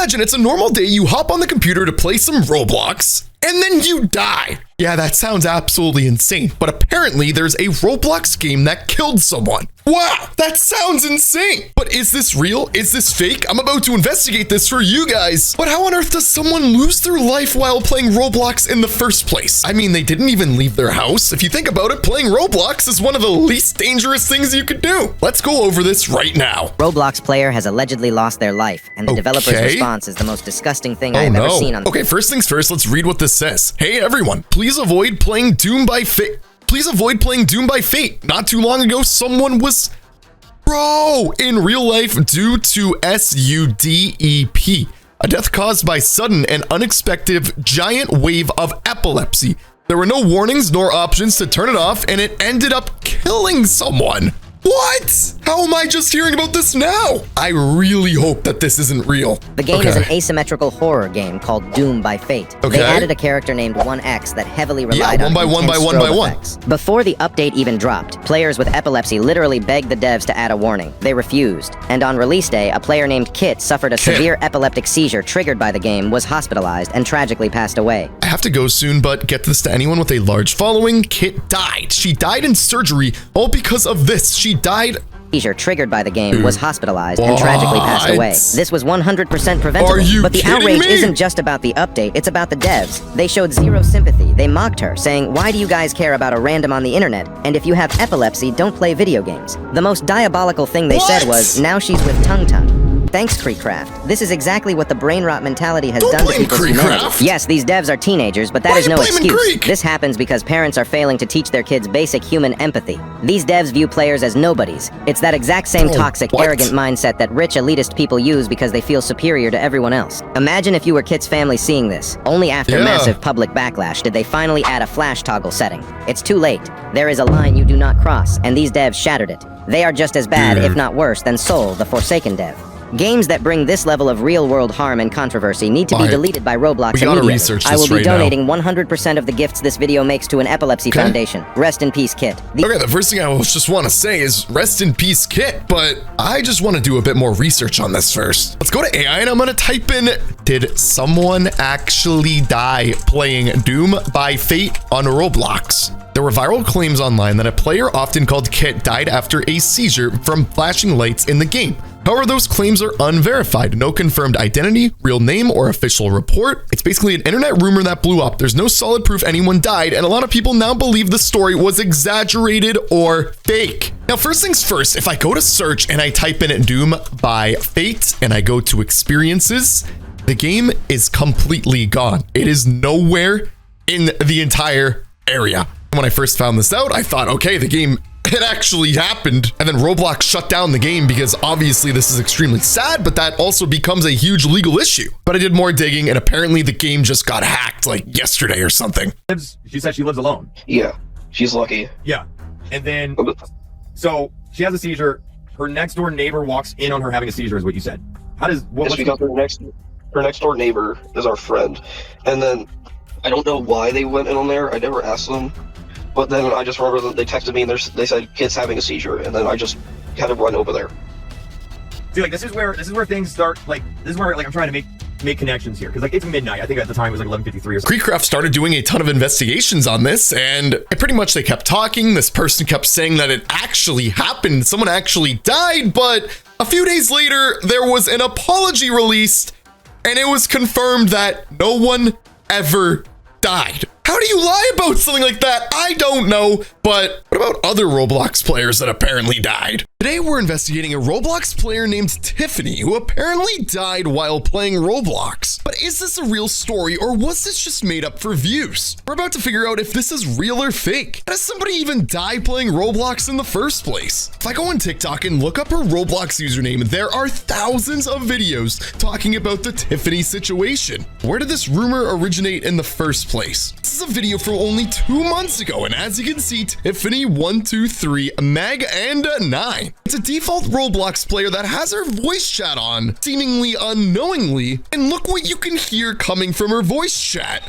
imagine it's a normal day, you hop on the computer to play some Roblox, and then you die. Yeah, that sounds absolutely insane, but apparently there's a Roblox game that killed someone. Wow, that sounds insane. But is this real? Is this fake? I'm about to investigate this for you guys. But how on earth does someone lose their life while playing Roblox in the first place? I mean, they didn't even leave their house. If you think about it, playing Roblox is one of the least dangerous things you could do. Let's go over this right now. Roblox player has allegedly lost their life, and the developer's response is the most disgusting thing I've ever seen on. Okay, first things first, let's read what this says. Hey everyone, please avoid playing Doom by Fate. Please avoid playing Doom by Fate. Not too long ago, someone was, in real life due to SUDEP, a death caused by sudden and unexpected giant wave of epilepsy. There were no warnings nor options to turn it off, and it ended up killing someone. What? How am I just hearing about this now? I really hope that this isn't real. The game is an asymmetrical horror game called Doom by Fate. They added a character named 1X that heavily relied on one by one. Effects. Before the update even dropped, players with epilepsy literally begged the devs to add a warning. They refused. And on release day, a player named Kit suffered a severe epileptic seizure triggered by the game, was hospitalized, and tragically passed away. I have to go soon, but get this to anyone with a large following, Kit died. She died in surgery, all because of this. She died. Seizure triggered by the game, was hospitalized, and tragically passed away. This was 100% preventable. But the outrage isn't just about the update, it's about the devs. They showed zero sympathy. They mocked her, saying, "Why do you guys care about a random on the internet? And if you have epilepsy, don't play video games." The most diabolical thing they said was, "Now she's with Tung Tung." Thanks, Creecraft. This is exactly what the brain rot mentality has done to people's humanity. Yes, these devs are teenagers, but that is no excuse. This happens because parents are failing to teach their kids basic human empathy. These devs view players as nobodies. It's that exact same toxic, arrogant mindset that rich elitist people use because they feel superior to everyone else. Imagine if you were Kit's family seeing this. Only after massive public backlash did they finally add a flash toggle setting. It's too late. There is a line you do not cross, and these devs shattered it. They are just as bad, if not worse, than Soul, the Forsaken dev. Games that bring this level of real-world harm and controversy need to be deleted by Roblox immediately. I will be donating 100% of the gifts this video makes to an epilepsy foundation. Rest in peace, Kit. The first thing I just want to say is rest in peace, Kit, but I just want to do a bit more research on this first. Let's go to AI, and I'm going to type in, did someone actually die playing Doom by Fate on Roblox? There were viral claims online that a player often called Kit died after a seizure from flashing lights in the game. However, those claims are unverified. No confirmed identity, real name, or official report. It's basically an internet rumor that blew up. There's no solid proof anyone died, and a lot of people now believe the story was exaggerated or fake. Now, first things first, if I go to search and I type in Doom by Fate and I go to experiences, the game is completely gone. It is nowhere in the entire area. When I first found this out, I thought, okay, the game, it actually happened. And then Roblox shut down the game because obviously this is extremely sad, but that also becomes a huge legal issue. But I did more digging and apparently the game just got hacked like yesterday or something. She said she lives alone. Yeah, she's lucky. Yeah. And then, so she has a seizure. Her next door neighbor walks in on her having a seizure is what you said. How does, it's because her next door neighbor is our friend. And then I don't know why they went in on there. I never asked them. But then I just remember that they texted me and they said Kid's having a seizure, and then I just had to run over there. See, like this is where things start. Like this is where like I'm trying to make connections here because like it's midnight. I think at the time it was like 11:53 or something. Creecraft started doing a ton of investigations on this, and pretty much they kept talking. This person kept saying that it actually happened. Someone actually died, but a few days later there was an apology released, and it was confirmed that no one ever died. How do you lie about something like that? I don't know, but what about other Roblox players that apparently died? Today, we're investigating a Roblox player named Tiffany, who apparently died while playing Roblox. But is this a real story, or was this just made up for views? We're about to figure out if this is real or fake. Does somebody even die playing Roblox in the first place? If I go on TikTok and look up her Roblox username, there are thousands of videos talking about the Tiffany situation. Where did this rumor originate in the first place? This is a video from only 2 months ago, and as you can see, Tiffany123, Meg, and 9. It's a default Roblox player that has her voice chat on, seemingly unknowingly, and look what you can hear coming from her voice chat.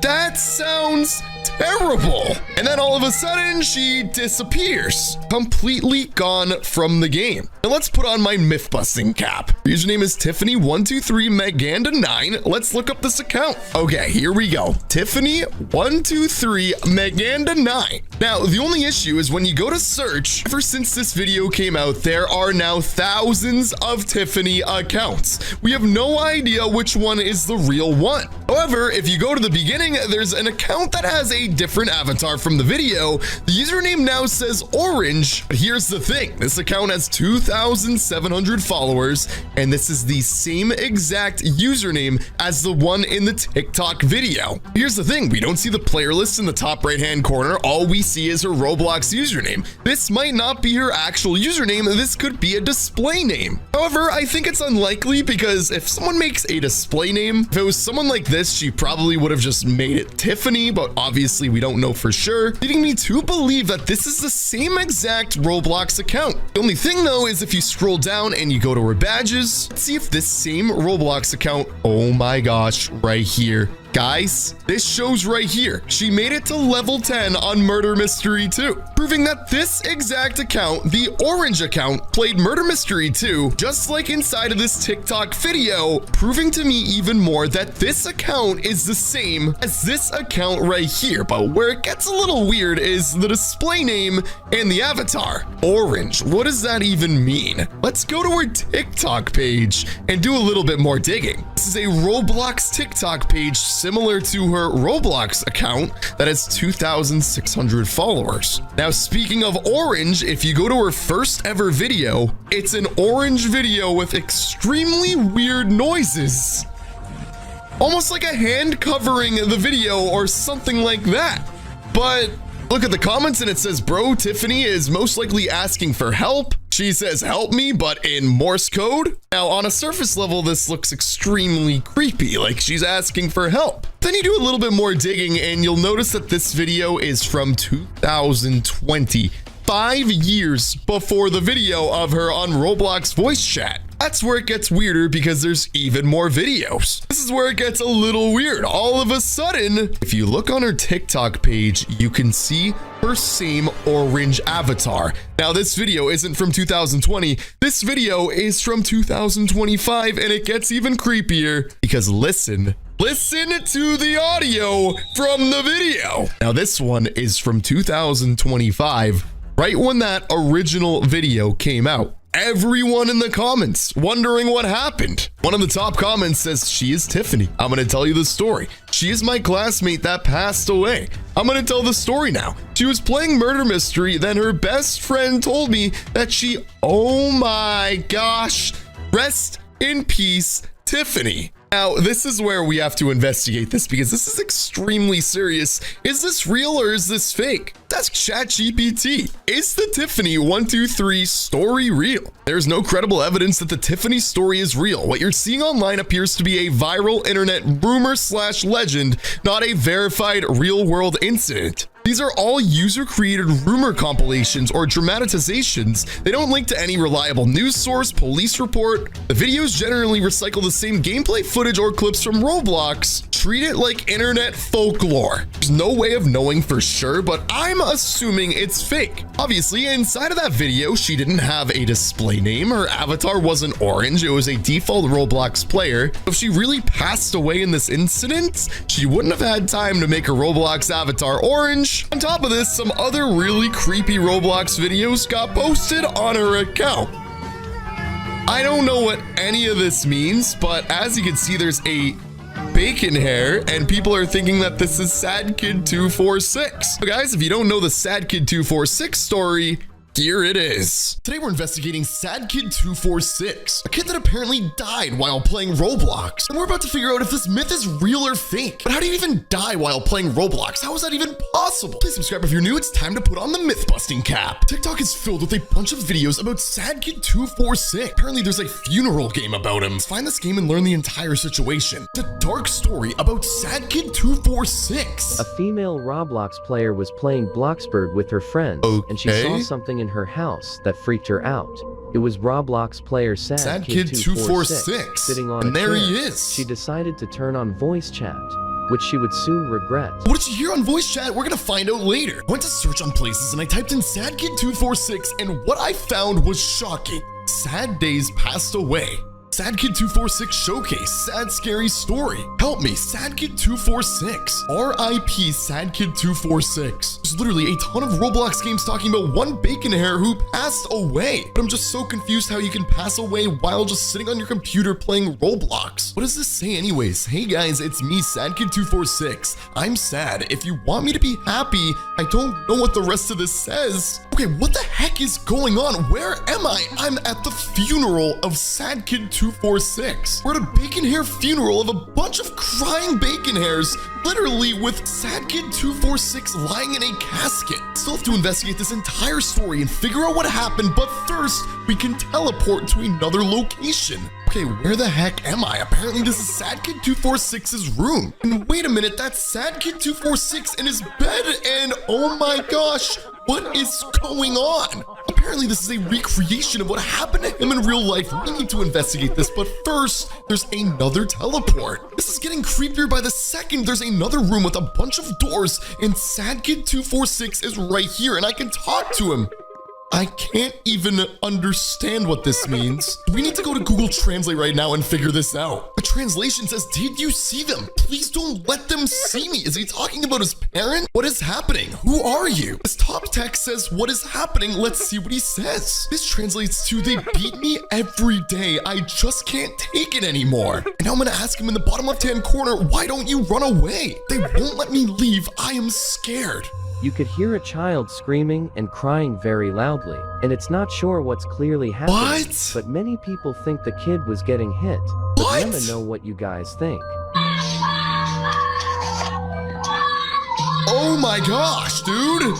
That sounds terrible. And then all of a sudden, she disappears. Completely gone from the game. Now let's put on my myth-busting cap. Her username is Tiffany123Meganda9. Let's look up this account. Okay, here we go. Tiffany123Meganda9. Now, the only issue is when you go to search, ever since this video came out, there are now thousands of Tiffany accounts. We have no idea which one is the real one. However, if you go to the beginning, there's an account that has a different avatar from the video. The username now says orange, but here's the thing. This account has 2,700 followers, and this is the same exact username as the one in the TikTok video. Here's the thing. We don't see the player list in the top right-hand corner. All we see is her Roblox username. This might not be her actual username. This could be a display name. However, I think it's unlikely because if someone makes a display name, if it was someone like this, she probably would have just made it Tiffany, but obviously we don't know for sure, leading me to believe that this is the same exact Roblox account. The only thing though is if you scroll down and you go to her badges, let's see if this same Roblox account, oh my gosh, right here. Guys, this shows right here. She made it to level 10 on Murder Mystery 2, proving that this exact account, the orange account, played Murder Mystery 2, just like inside of this TikTok video, proving to me even more that this account is the same as this account right here. But where it gets a little weird is the display name and the avatar. Orange, what does that even mean? Let's go to her TikTok page and do a little bit more digging. This is a Roblox TikTok page similar to her Roblox account that has 2,600 followers. Now, speaking of orange, if you go to her first ever video, it's an orange video with extremely weird noises. Almost like a hand covering the video or something like that. But look at the comments and it says, bro, Tiffany is most likely asking for help. She says, help me, but in Morse code. Now, on a surface level, this looks extremely creepy, like she's asking for help. Then you do a little bit more digging and you'll notice that this video is from 2020, 5 years before the video of her on Roblox voice chat. That's where it gets weirder because there's even more videos. This is where it gets a little weird. All of a sudden, if you look on her TikTok page, you can see her same orange avatar. Now, this video isn't from 2020. This video is from 2025, and it gets even creepier because listen to the audio from the video. Now, this one is from 2025, right when that original video came out. Everyone in the comments wondering what happened. One of the top comments says, she is Tiffany. I'm going to tell you the story. She is my classmate that passed away. I'm going to tell the story now. She was playing Murder Mystery. Then her best friend told me that she, oh my gosh, rest in peace, Tiffany. Now, this is where we have to investigate this because this is extremely serious. Is this real or is this fake? Ask ChatGPT. Is the Tiffany123 story real? There's no credible evidence that the Tiffany story is real. What you're seeing online appears to be a viral internet rumor/legend, not a verified real-world incident. These are all user-created rumor compilations or dramatizations. They don't link to any reliable news source, police report. The videos generally recycle the same gameplay footage or clips from Roblox. Treat it like internet folklore. There's no way of knowing for sure, but I'm assuming it's fake. Obviously, inside of that video, she didn't have a display name. Her avatar wasn't orange. It was a default Roblox player. If she really passed away in this incident, she wouldn't have had time to make her Roblox avatar orange. On top of this, some other really creepy Roblox videos got posted on her account. I don't know what any of this means, but as you can see, there's a bacon hair and people are thinking that this is Sad Kid 246. So guys, if you don't know the Sad Kid 246 story, here it is. Today we're investigating Sad Kid 246, a kid that apparently died while playing Roblox. And we're about to figure out if this myth is real or fake. But how do you even die while playing Roblox? How is that even possible? Please subscribe if you're new. It's time to put on the myth-busting cap. TikTok is filled with a bunch of videos about Sad Kid 246. Apparently there's a funeral game about him. Let's find this game and learn the entire situation. It's a dark story about Sad Kid 246. A female Roblox player was playing Bloxburg with her friends, and she saw something in her house that freaked her out. It was Roblox player Sad Kid 246 sitting on a chair. There he is. She decided to turn on voice chat. which she would soon regret. What did you hear on voice chat? We're gonna find out later. I went to search on places and I typed in Sad Kid 246 and what I found was shocking. Sad days passed away. Sad Kid 246 showcase, sad scary story. Help me, Sad Kid 246. R.I.P. Sad Kid 246. There's literally a ton of Roblox games talking about one bacon hair who passed away. But I'm just so confused how you can pass away while just sitting on your computer playing Roblox. What does this say anyways? Hey guys, it's me, Sad Kid 246. I'm sad. If you want me to be happy, I don't know what the rest of this says. Okay, what the heck is going on? Where am I? I'm at the funeral of Sad Kid 246. We're at a bacon hair funeral of a bunch of crying bacon hairs, literally with Sad Kid 246 lying in a casket. Still have to investigate this entire story and figure out what happened, but first, we can teleport to another location. Okay, where the heck am I? Apparently this is Sad Kid 246's room. And wait a minute, that's Sad Kid 246 in his bed, and oh my gosh, what is going on? Apparently this is a recreation of what happened to him in real life. We need to investigate this, but first, there's another teleport. This is getting creepier by the second. There's another room with a bunch of doors, and Sad Kid 246 is right here, and I can talk to him. I can't even understand what this means. We need to go to Google Translate right now and figure this out. The translation says, did you see them? Please don't let them see me. Is he talking about his parent? What is happening? Who are you? This top text says, what is happening? Let's see what he says. This translates to, they beat me every day. I just can't take it anymore. And now I'm gonna ask him in the bottom left-hand corner, why don't you run away? They won't let me leave. I am scared. You could hear a child screaming and crying very loudly, and it's not sure what's clearly happening. What? But many people think the kid was getting hit. But I want to know what you guys think. Oh my gosh, dude!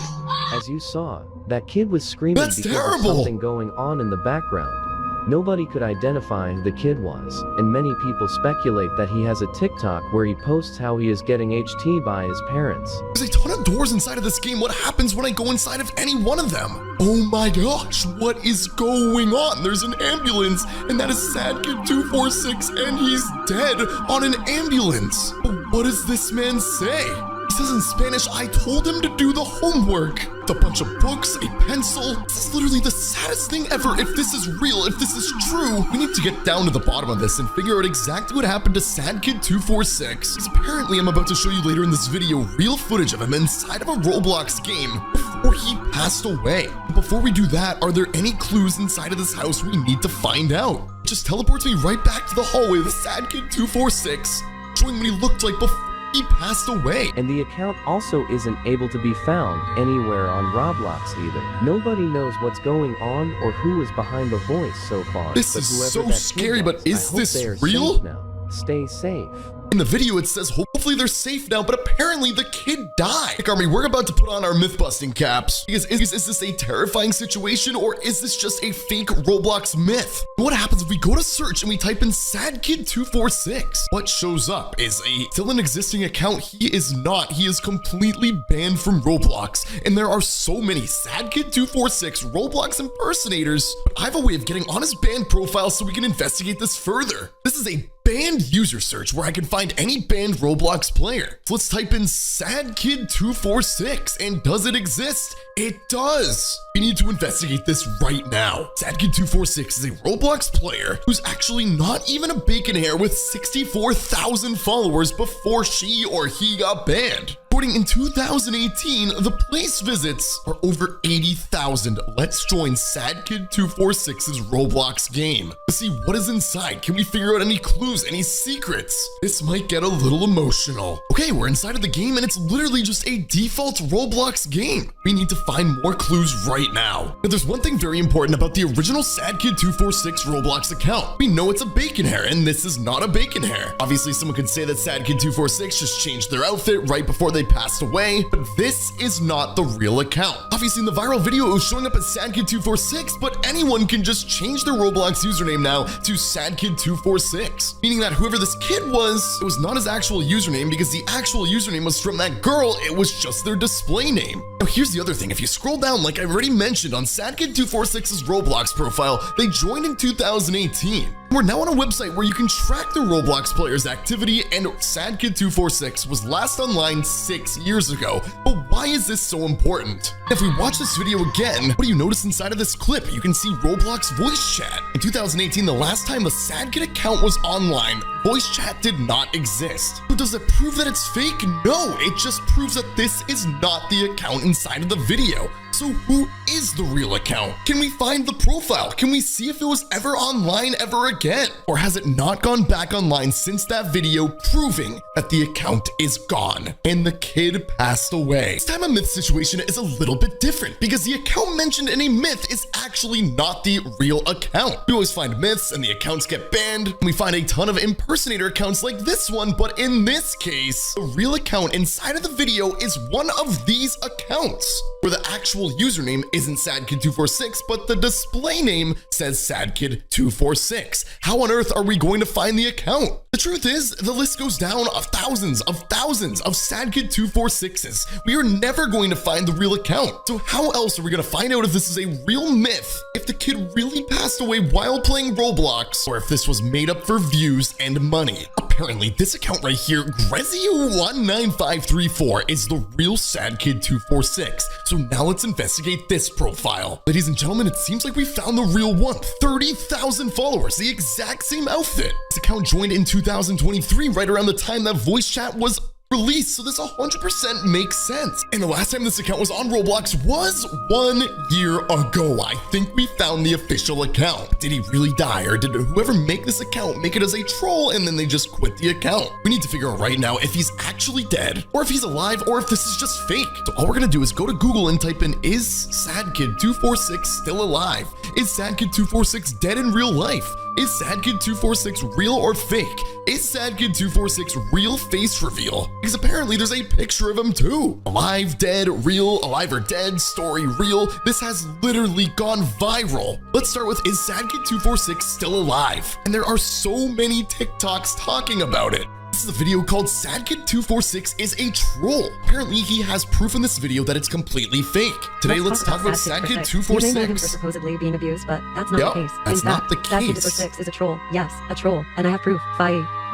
As you saw, that kid was screaming That's because terrible. of something going on in the background. Nobody could identify who the kid was, and many people speculate that he has a TikTok where he posts how he is getting HT by his parents. There's a ton of doors inside of this game. What happens when I go inside of any one of them? Oh my gosh, what is going on? There's an ambulance, and that is Sad Kid 246, and he's dead on an ambulance. But what does this man say? He says in Spanish, I told him to do the homework. With a bunch of books, a pencil. This is literally the saddest thing ever. If this is real, if this is true, we need to get down to the bottom of this and figure out exactly what happened to Sad Kid 246. Because apparently I'm about to show you later in this video real footage of him inside of a Roblox game before he passed away. But before we do that, are there any clues inside of this house we need to find out? It just teleports me right back to the hallway of Sad Kid 246, showing what he looked like before he passed away. And the account also isn't able to be found anywhere on Roblox either. Nobody knows what's going on or who is behind the voice so far. This is so scary, but is this real? Stay safe. In the video, it says hopefully they're safe now, but apparently the kid died. Like, Army, we're about to put on our myth-busting caps. Because is this a terrifying situation, or is this just a fake Roblox myth? What happens if we go to search and we type in Sad Kid 246? What shows up is still an existing account. He is not. He is completely banned from Roblox. And there are so many Sad Kid 246 Roblox impersonators. But I have a way of getting on his banned profile so we can investigate this further. This is a banned user search where I can find any banned Roblox player. So let's type in Sad Kid 246, and does it exist? It does. We need to investigate this right now. Sad Kid 246 is a Roblox player who's actually not even a bacon hair with 64,000 followers before she or he got banned. According in 2018, the place visits are over 80,000. Let's join Sad Kid 246's Roblox game to see what is inside. Can we figure out any clues, any secrets? This might get a little emotional. Okay, we're inside of the game and it's literally just a default Roblox game. We need to find more clues right now. But there's one thing very important about the original Sad Kid 246 Roblox account. We know it's a bacon hair, and this is not a bacon hair. Obviously, someone could say that Sad Kid 246 just changed their outfit right before they passed away, but this is not the real account. Obviously, in the viral video, it was showing up as Sad Kid 246, but anyone can just change their Roblox username now to Sad Kid 246, meaning that whoever this kid was, it was not his actual username, because the actual username was from that girl. It was just their display name. Now, here's the other thing. If you scroll down, like I already mentioned, on Sad Kid 246's Roblox profile, they joined in 2018. We're now on a website where you can track the Roblox player's activity, and SadKid246 was last online 6 years ago. But why is this so important? If we watch this video again, what do you notice inside of this clip? You can see Roblox voice chat. In 2018, the last time a SadKid account was online, voice chat did not exist. So does it prove that it's fake? No, it just proves that this is not the account inside of the video. So who is the real account? Can we find the profile? Can we see if it was ever online ever again? Or has it not gone back online since that video, proving that the account is gone and the kid passed away? This time a myth situation is a little bit different because the account mentioned in a myth is actually not the real account. We always find myths and the accounts get banned, and we find a ton of impersonator accounts like this one, but in this case, the real account inside of the video is one of these accounts, where the actual username isn't SadKid246, but the display name says SadKid246. How on earth are we going to find the account? The truth is, the list goes down of thousands of SadKid246s. We are never going to find the real account. So how else are we going to find out if this is a real myth, if the kid really passed away while playing Roblox, or if this was made up for views and money? Apparently, this account right here, Grezio19534, is the real SadKid246. So now let's investigate this profile. Ladies and gentlemen, it seems like we found the real one. 30,000 followers, the exact same outfit. This account joined in 2023, right around the time that voice chat was released, so this 100% makes sense. And the last time this account was on Roblox was 1 year ago. I think we found the official account. Did he really die, or did whoever make this account make it as a troll and then they just quit the account? We need to figure out right now if he's actually dead, or if he's alive, or if this is just fake. So all we're gonna do is go to Google and type in, is SadKid246 still alive? Is SadKid246 dead in real life? Is SadKid246 real or fake? Is SadKid246 real face reveal? Because apparently there's a picture of him too. Alive, dead, real, alive or dead, story real. This has literally gone viral. Let's start with, is SadKid246 still alive? And there are so many TikToks talking about it. This is a video called SadKid246 is a troll. Apparently, he has proof in this video that it's completely fake. Today, let's talk about SadKid246. You may know him for supposedly being abused, but that's not the case. That's not the case. SadKid246 is a troll. Yes, a troll. And I have proof.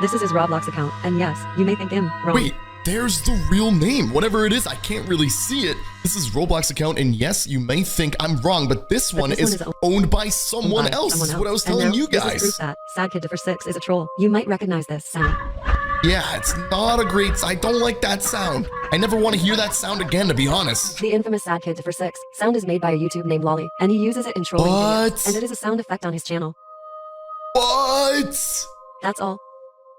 This is his Roblox account. And yes, you may think him wrong. Wait, there's the real name. Whatever it is, I can't really see it. This is Roblox account, and yes, you may think I'm wrong, but this one is owned by someone else. This is what I was telling you guys. This is proof that SadKid246 is a troll. You might recognize this sound. Yeah, it's not a great, I don't like that sound. I never want to hear that sound again, to be honest. The infamous SadKid246 sound is made by a YouTube named Lolly, and he uses it in trolling videos, and it is a sound effect on his channel. What? That's all.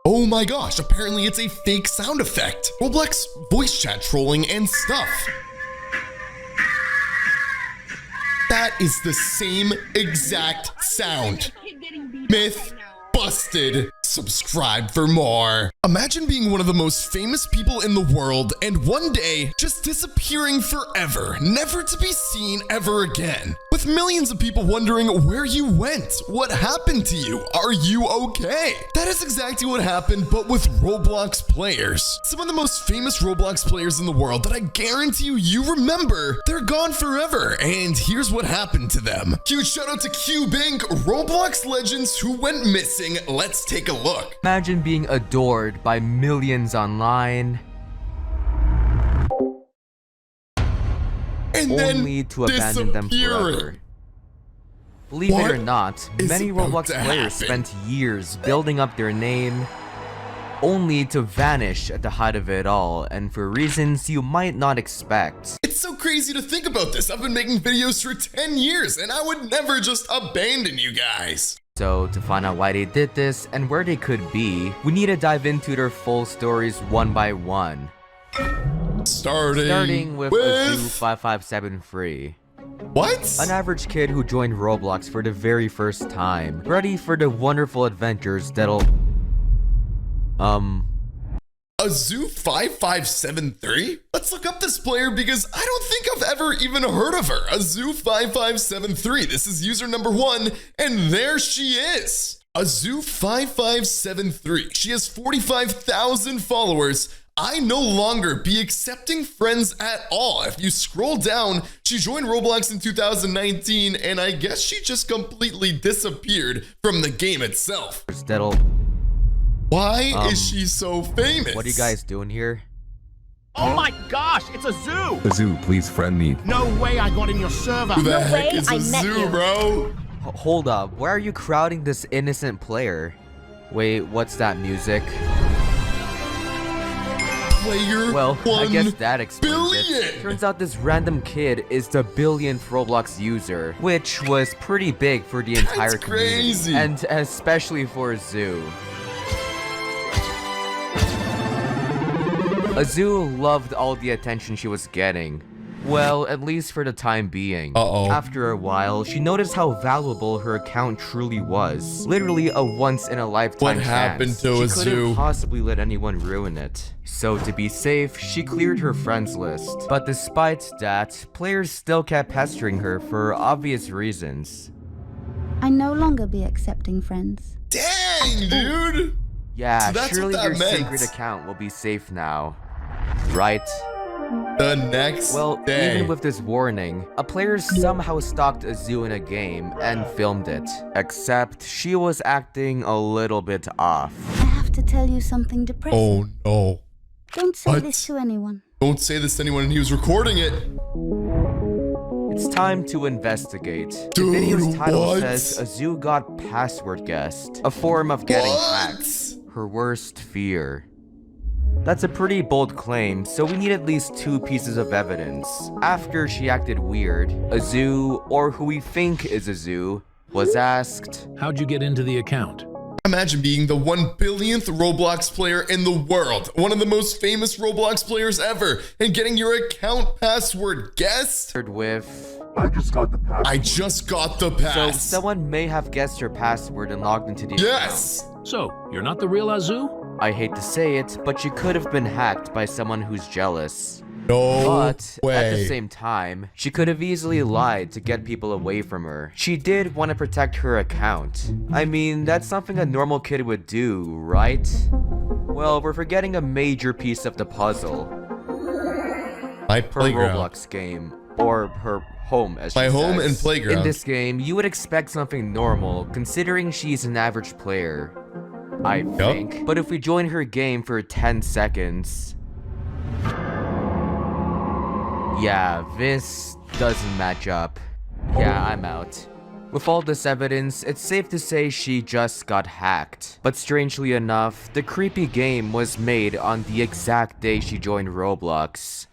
Oh my gosh, apparently it's a fake sound effect. Roblox voice chat trolling and stuff. That is the same exact sound. Myth busted. Subscribe for more. Imagine being one of the most famous people in the world and one day just disappearing forever, never to be seen ever again. With millions of people wondering where you went, what happened to you, are you okay? That is exactly what happened, but with Roblox players. Some of the most famous Roblox players in the world that I guarantee you remember, they're gone forever, and here's what happened to them. Huge shout out to Debunking, Roblox legends who went missing. Let's take a look. Imagine being adored by millions online, and only to abandon them forever. Believe it or not, many Roblox players spent years building up their name, only to vanish at the height of it all, and for reasons you might not expect. It's so crazy to think about this. I've been making videos for 10 years, and I would never just abandon you guys. So, to find out why they did this and where they could be, we need to dive into their full stories one by one. Starting with Azoo557 What? An average kid who joined Roblox for the very first time, ready for the wonderful adventures that'll... Azoo5573? Let's look up this player because I don't think I've ever even heard of her. Azoo5573. This is user number 1, and there she is. Azoo5573. She has 45,000 followers. I no longer be accepting friends at all. If you scroll down, she joined Roblox in 2019, and I guess she just completely disappeared from the game itself. Why is she so famous? What are you guys doing here? Oh my gosh, it's a zoo! A zoo, please friend me. No way I got in your server. Who the No heck way is I a met zoo, you. bro? Hold up, why are you crowding this innocent player? Wait, what's that music? Player Well, I guess 1 that explains billion. it. Turns out this random kid is the billionth Roblox user, which was pretty big for the entire community, crazy. and especially for a zoo. Azu loved all the attention she was getting. Well, at least for the time being. After a while, she noticed how valuable her account truly was. Literally a once-in-a-lifetime What happened to She Azu? couldn't possibly let anyone ruin it. So to be safe, she cleared her friends list. But despite that, players still kept pestering her for obvious reasons. I no longer be accepting friends. Dang, dude. Yeah, So that's surely what your that meant. sacred account will be safe now. Right? The next Well, day. even with this warning, a player somehow stalked a zoo in a game and filmed it. Except she was acting a little bit off. I have to tell you something depressing. Oh no. Don't say What? this to anyone. Don't say this to anyone, and he was recording it. It's time to investigate. Dude, the video's title what? says a zoo got password guessed, a form of getting hacked. Her worst fear. That's a pretty bold claim, so we need at least 2 pieces of evidence. After she acted weird, a zoo, or who we think is a zoo, was asked, "How'd you get into the account?" Imagine being the 1 billionth Roblox player in the world, one of the most famous Roblox players ever, and getting your account password guessed? with, I just got the so pass. someone may have guessed her password and logged into the Yes. So, you're not the real Azu? account. I hate to say it, but she could have been hacked by someone who's jealous. No But way. at the same time, she could have easily lied to get people away from her. She did want to protect her account. I mean, that's something a normal kid would do, right? Well, we're forgetting a major piece of the puzzle. My Her playground. Roblox game. Or her home, as My she home says. and playground. In this game, you would expect something normal, considering she's an average player. I think. But if we join her game for 10 seconds... Yeah, this doesn't match up. Yeah, I'm out. With all this evidence, it's safe to say she just got hacked. But strangely enough, the creepy game was made on the exact day she joined Roblox.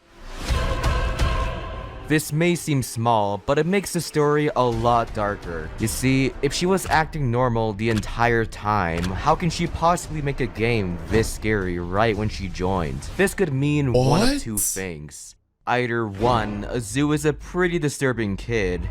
This may seem small, but it makes the story a lot darker. You see, if she was acting normal the entire time, how can she possibly make a game this scary right when she joined? This could mean one of 2 things. Either 1, Azu is a pretty disturbing kid.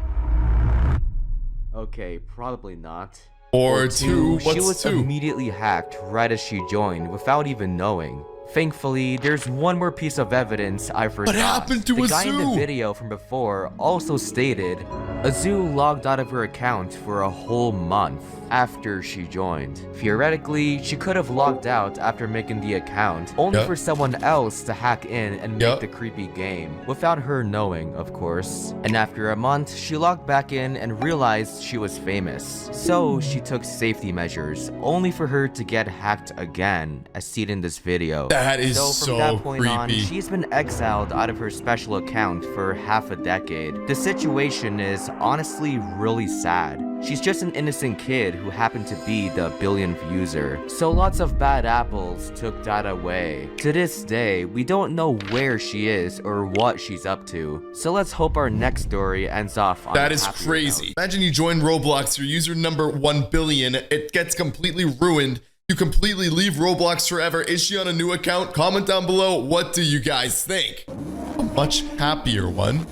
Okay, probably not. Or 2, she what's was 2? immediately hacked right as she joined without even knowing. Thankfully, there's one more piece of evidence I forgot. What happened to the guy in the Azu? video from before also stated Azu logged out of her account for a whole month after she joined. Theoretically, she could have logged out after making the account, only for someone else to hack in and make the creepy game, without her knowing, of course. And after a month, she logged back in and realized she was famous. So she took safety measures, only for her to get hacked again, as seen in this video. That is so so from that point on, creepy. she's been exiled out of her special account for half a decade. The situation is honestly really sad. She's just an innocent kid who happened to be the billionth user. So lots of bad apples took that away. To this day, we don't know where she is or what she's up to. So let's hope our next story ends off on That a is happier crazy. note. Imagine you join Roblox, your user number 1 billion, it gets completely ruined. You completely leave Roblox forever. Is she on a new account? Comment down below. What do you guys think? A much happier one.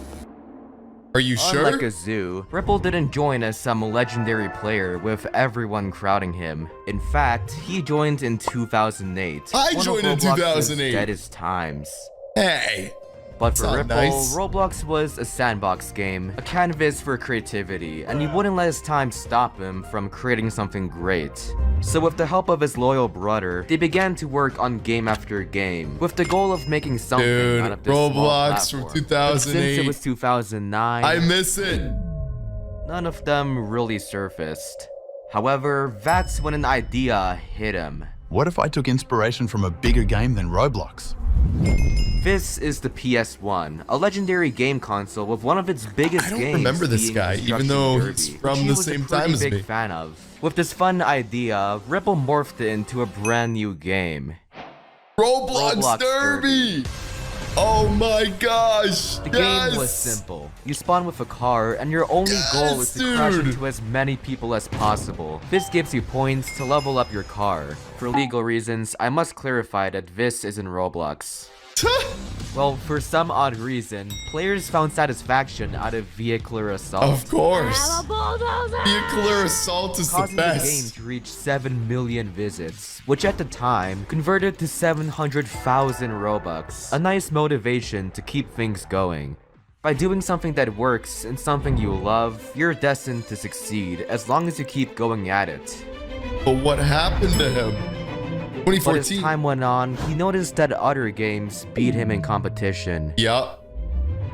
Are you sure? Unlike a zoo, Ripple didn't join as some legendary player with everyone crowding him. In fact, he joined in 2008. I one joined of in Roblox's 2008. deadest times. Hey, But for Sound Ripple, nice. Roblox was a sandbox game, a canvas for creativity, and he wouldn't let his time stop him from creating something great. So with the help of his loyal brother, they began to work on game after game, with the goal of making something out of this small Roblox platform. from 2008. But since it was 2009, I miss it. none of them really surfaced. However, that's when an idea hit him. What if I took inspiration from a bigger game than Roblox? This is the PS1, a legendary game console with one of its biggest games. I don't remember this being guy, even Destruction though Derby, he's which from he the was same a pretty time as big me. fan of. With this fun idea, Ripple morphed it into a brand new game. Roblox Derby! Oh my gosh! The game was simple. You spawn with a car, and your only goal is to crash into as many people as possible. This gives you points to level up your car. For legal reasons, I must clarify that this isn't Roblox. Well, for some odd reason, players found satisfaction out of vehicular assault. Of course. Vehicular assault is the causing the game best. to reach 7 million visits, which at the time converted to 700,000 Robux. A nice motivation to keep things going. By doing something that works and something you love, you're destined to succeed as long as you keep going at it. But what happened to him? But as 2014. time went on, he noticed that other games beat him in competition. Yup.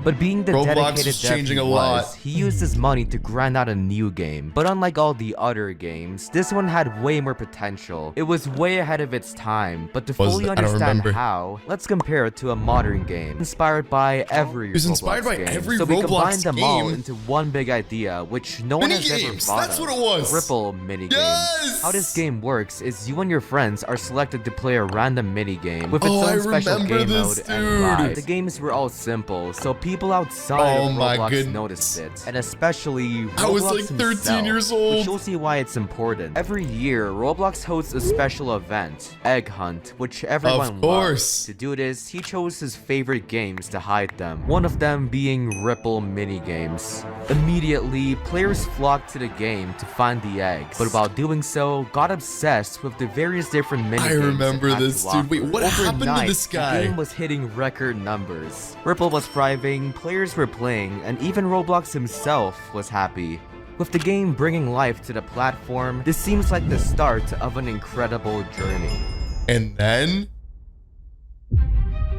But being the Roblox dedicated was dev changing he a lot. was, he used his money to grind out a new game. But unlike all the other games, this one had way more potential. It was way ahead of its time, but to fully I don't understand remember. how, let's compare it to a modern game inspired by every It was inspired Roblox by game. every So we Roblox combined them all game. into one big idea, which no one has ever Minigames, thought that's of. what it was. Ripple minigames. Yes! How this game works is you and your friends are selected to play a random minigame with its Oh, I own special remember game this, mode and dude. vibe. The games were all simple, so people outside Oh of my Roblox goodness. noticed it, and especially Roblox I was like 13 himself, years old. which you'll see why it's important. Every year, Roblox hosts a special event, Egg Hunt, which everyone course. loves. To do this, he chose his favorite games to hide them, one of them being Ripple minigames. Immediately, players flocked to the game to find the eggs, but while doing so, got obsessed with the various different minigames. I remember it had this, to dude. Wait, offer. what happened to Overnight, this guy? The game was hitting record numbers. Ripple was thriving, players were playing, and even Roblox himself was happy. With the game bringing life to the platform, this seems like the start of an incredible journey. And then?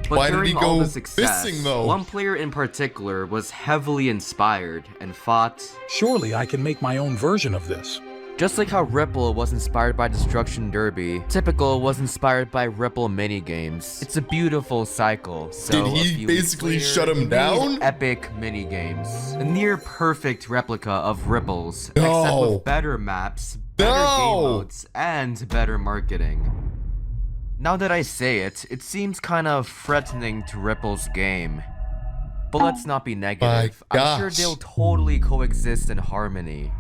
But Why did during he all go the success, missing, though? one player in particular was heavily inspired and thought, Surely I can make my own version of this. just like how Ripple was inspired by Destruction Derby, Typical was inspired by Ripple minigames. It's a beautiful cycle. So Did a he few basically weeks shut him he made down? Epic minigames. A near perfect replica of Ripple's, except No. with better maps, better No. game modes, and better marketing. Now that I say it, it seems kind of threatening to Ripple's game. But let's not be negative. My I'm sure gosh. they'll totally coexist in harmony.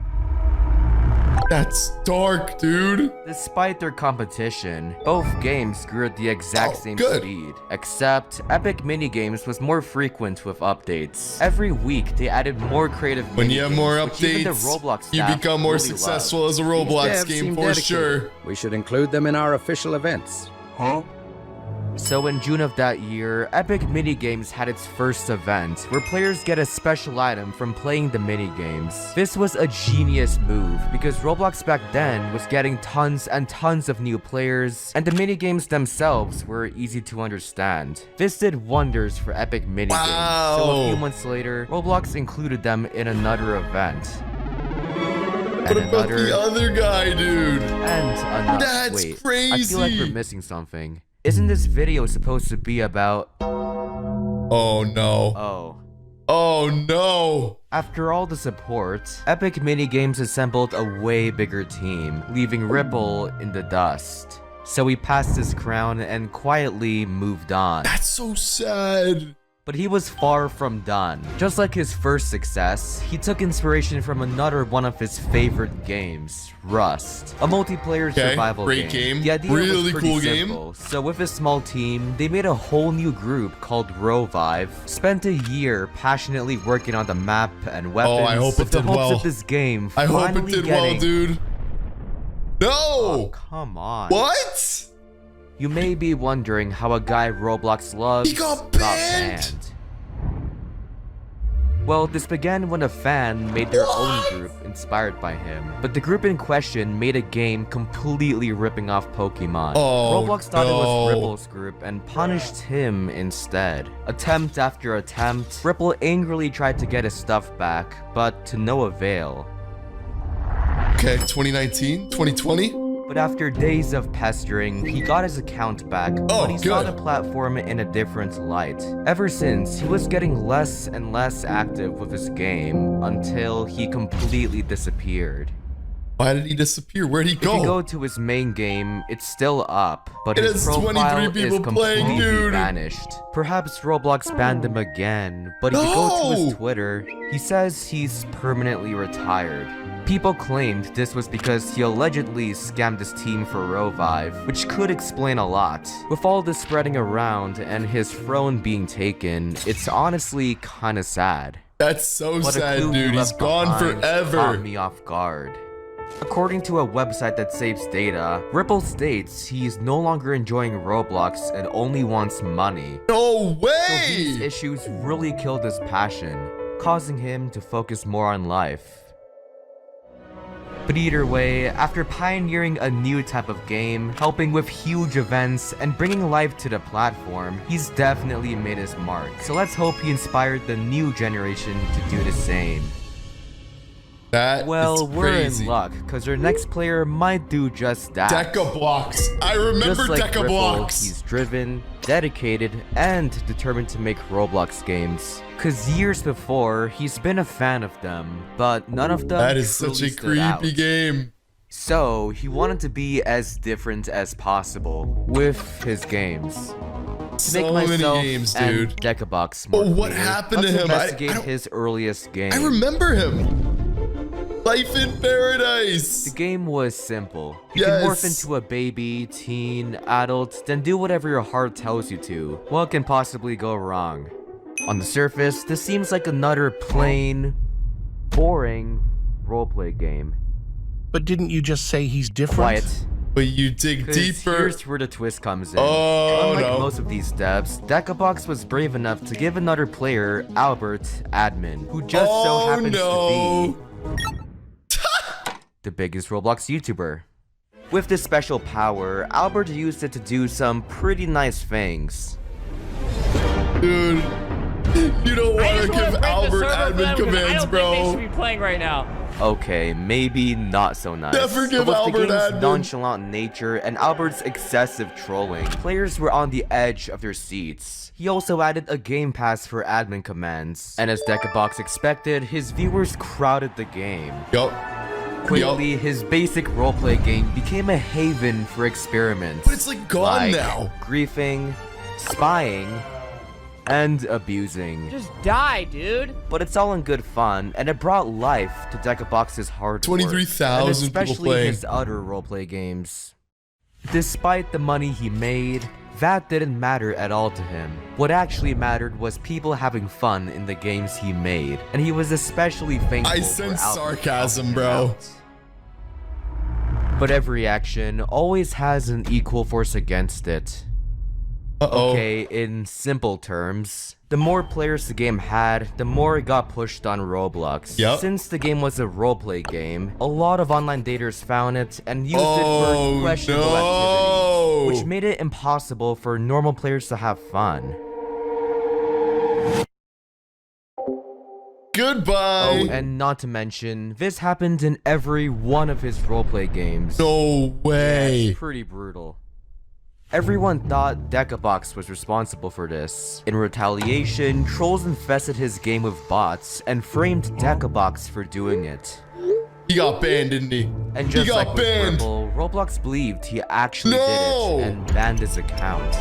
That's dark, dude. Despite their competition, both games grew at the exact same good. speed, except Epic Minigames was more frequent with updates. Every week, they added more creative When you have more minigames, which even the updates, Roblox you staff become more really successful loved. as a Roblox game for sure. We should include them in our official events. Huh? So in June of that year, Epic Minigames had its first event, where players get a special item from playing the minigames. This was a genius move, because Roblox back then was getting tons and tons of new players, and the minigames themselves were easy to understand. This did wonders for Epic Minigames, so a few months later, Roblox included them in another event. What about the other guy, dude? And another. That's Wait, crazy. I feel like we're missing something. Isn't this video supposed to be about... Oh no. Oh. Oh no. After all the support, Epic Minigames assembled a way bigger team, leaving Ripple in the dust. So he passed his crown and quietly moved on. That's so sad. But he was far from done. Just like his first success, he took inspiration from another one of his favorite games, Rust, a multiplayer survival great game. The idea Really was pretty cool simple. So with a small team, they made a whole new group called Rovive, spent a year passionately working on the map and weapons, Oh, I hope with it the did hopes well. of this game I hope it finally did well, getting... dude. No. Oh, come on. What? You may be wondering how a guy Roblox loves He got banned. Well, this began when a fan made their own group inspired by him, but the group in question made a game completely ripping off Pokemon. Roblox thought it was Ripple's group and punished him instead. Attempt after attempt, Ripple angrily tried to get his stuff back, but to no avail. Okay, 2019, 2020? But after days of pestering, he got his account back, but he saw the platform in a different light. Ever since, he was getting less and less active with his game until he completely disappeared. Why did he disappear? Where'd he go? If you go to his main game, it's still up, but it his profile is completely vanished. Perhaps Roblox banned him again, but if you go to his Twitter, he says he's permanently retired. People claimed this was because he allegedly scammed his team for Revive, which could explain a lot. With all this spreading around and his throne being taken, it's honestly kinda sad. That's so sad, dude. He's gone forever. Caught me off guard. According to a website that saves data, Ripple states he's no longer enjoying Roblox and only wants money. No way! So these issues really killed his passion, causing him to focus more on life. But either way, after pioneering a new type of game, helping with huge events, and bringing life to the platform, he's definitely made his mark. So let's hope he inspired the new generation to do the same. Well, we're in luck, because our next player might do just that. Decabox. I remember just like Decabox. Ripple, he's driven, dedicated, and determined to make Roblox games. Cause years before, he's been a fan of them, but none of them That is such a creepy game. So, he wanted to be as different as possible with his games. To make myself games, and dude. Decabox more what clear, happened to let's him? investigate I don't- his earliest game. I remember him. Life in Paradise. The game was simple. You can morph into a baby, teen, adult, then do whatever your heart tells you to. What can possibly go wrong? On the surface, this seems like another plain, boring roleplay game. But didn't you just say he's different? Quiet. But you dig deeper. Here's where the twist comes in. Oh, Unlike most of these devs, Decabox was brave enough to give another player, Albert, admin, who just so happens to be the biggest Roblox YouTuber. With this special power, Albert used it to do some pretty nice things. Dude, you don't want to give Albert admin commands, bro. I don't think they should be playing right now. Okay, maybe not so nice. Never give but with Albert the game's admin. nonchalant nature and Albert's excessive trolling, players were on the edge of their seats. He also added a game pass for admin commands, and as Decabox expected, his viewers crowded the game. Quickly, his basic roleplay game became a haven for experiments. But it's like gone now. Griefing, spying, and abusing. Just die, dude. But it's all in good fun, and it brought life to Decabox's hard work, 23,000 and people especially playing. his other roleplay games. Despite the money he made, that didn't matter at all to him. What actually mattered was people having fun in the games he made, and he was especially thankful I for sense Albert sarcasm, helping him bro. out. But every action always has an equal force against it. Okay, in simple terms, the more players the game had, the more it got pushed on Roblox. Since the game was a roleplay game, a lot of online daters found it and used it for questionable activities, which made it impossible for normal players to have fun. Goodbye. Oh, and not to mention, this happened in every one of his roleplay games. No way. Yeah, it's pretty brutal. Everyone thought Decabox was responsible for this. In retaliation, trolls infested his game with bots and framed Decabox for doing it. He got banned, didn't he? And just he got like banned. with Ripple, Roblox believed he actually did it and banned his account.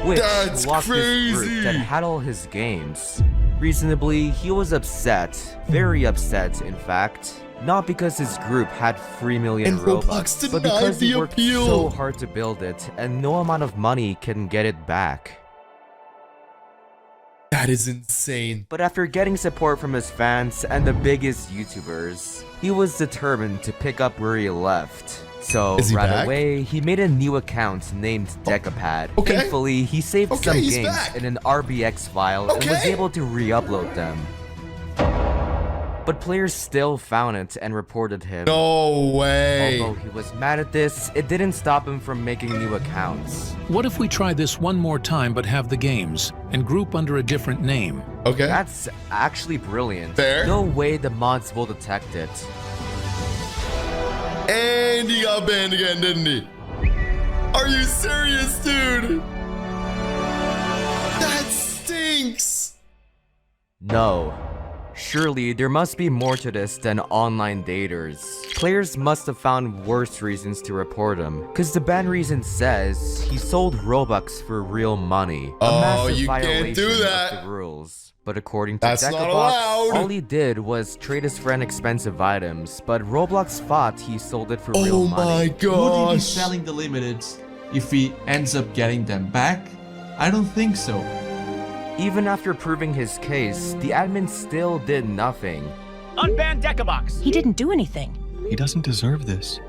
Which lost his group that had all his games. Reasonably, he was upset, very upset in fact. Not because his group had 3 million Robux, but because he worked so hard to build it, and no amount of money can get it back. That is insane. But after getting support from his fans and the biggest YouTubers, he was determined to pick up where he left. So right away, he made a new account named Decapad. Thankfully, he saved some games in an RBX file and was able to re-upload them. but players still found it and reported him. No way. Although he was mad at this, it didn't stop him from making new accounts. What if we try this one more time but have the games and group under a different name? Okay. That's actually brilliant. Fair. No way the mods will detect it. And he got banned again, didn't he? Are you serious, dude? That stinks. No. Surely, there must be more to this than online daters. Players must have found worse reasons to report him. Cause the ban reason says he sold Robux for real money. A massive you violation can't do that. of the rules. But according to That's not Decabox, allowed. all he did was trade his friend expensive items, but Roblox thought he sold it for real money. Oh my Would he be gosh. selling the limiteds if he ends up getting them back? I don't think so. Even after proving his case, the admin still did nothing. Unban decabox. He didn't do anything. He doesn't deserve this.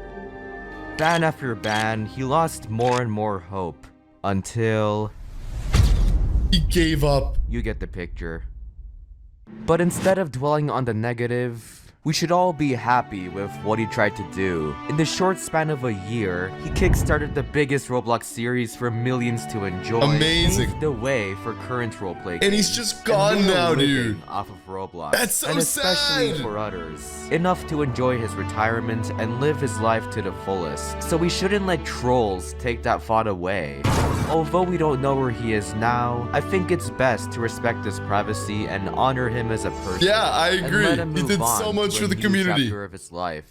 Ban after ban, he lost more and more hope. Until... He gave up. you get the picture. But instead of dwelling on the negative, we should all be happy with what he tried to do. In the short span of a year, he kickstarted the biggest Roblox series for millions to enjoy. Amazing. Paved the way for current roleplay. And he's just gone now, dude. Off of Roblox. That's so and especially sad. for others. Enough to enjoy his retirement and live his life to the fullest. So we shouldn't let trolls take that thought away. Although we don't know where he is now, I think it's best to respect his privacy and honor him as a person. Yeah, I agree. And let him He move did on so much to for a the new community. chapter of his life.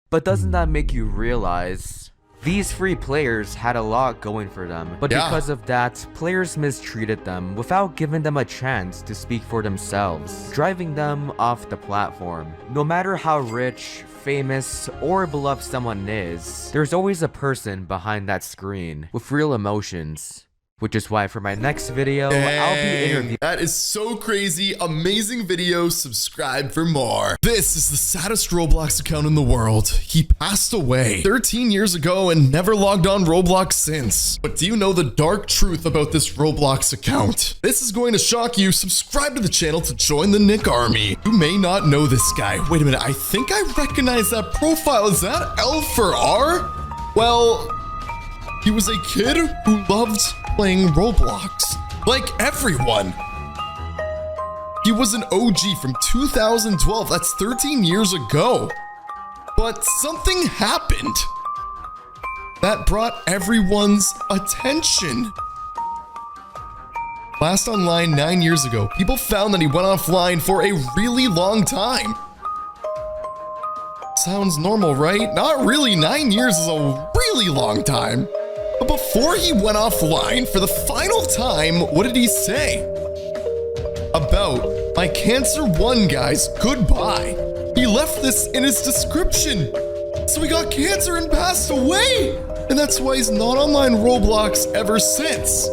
But doesn't that make you realize these free players had a lot going for them, but Yeah. because of that, players mistreated them without giving them a chance to speak for themselves, driving them off the platform. No matter how rich, famous, or beloved someone is, there's always a person behind that screen with real emotions. Which is why for my next video, I'll be interviewing. That is so crazy. Amazing video. Subscribe for more. This is the saddest Roblox account in the world. He passed away 13 years ago and never logged on Roblox since. But do you know the dark truth about this Roblox account? This is going to shock you. Subscribe to the channel to join the Nick Army. You may not know this guy. Wait a minute. I think I recognize that profile. Is that L for R? Well, he was a kid who loved playing Roblox, like everyone. He was an OG from 2012, that's 13 years ago. But something happened that brought everyone's attention. Last online 9 years ago, people found that he went offline for a really long time. Sounds normal, right? Not really, 9 years is a really long time. But before he went offline for the final time, what did he say? About my Cancer 1 guys, goodbye. He left this in his description. So he got cancer and passed away. And that's why he's not online Roblox ever since.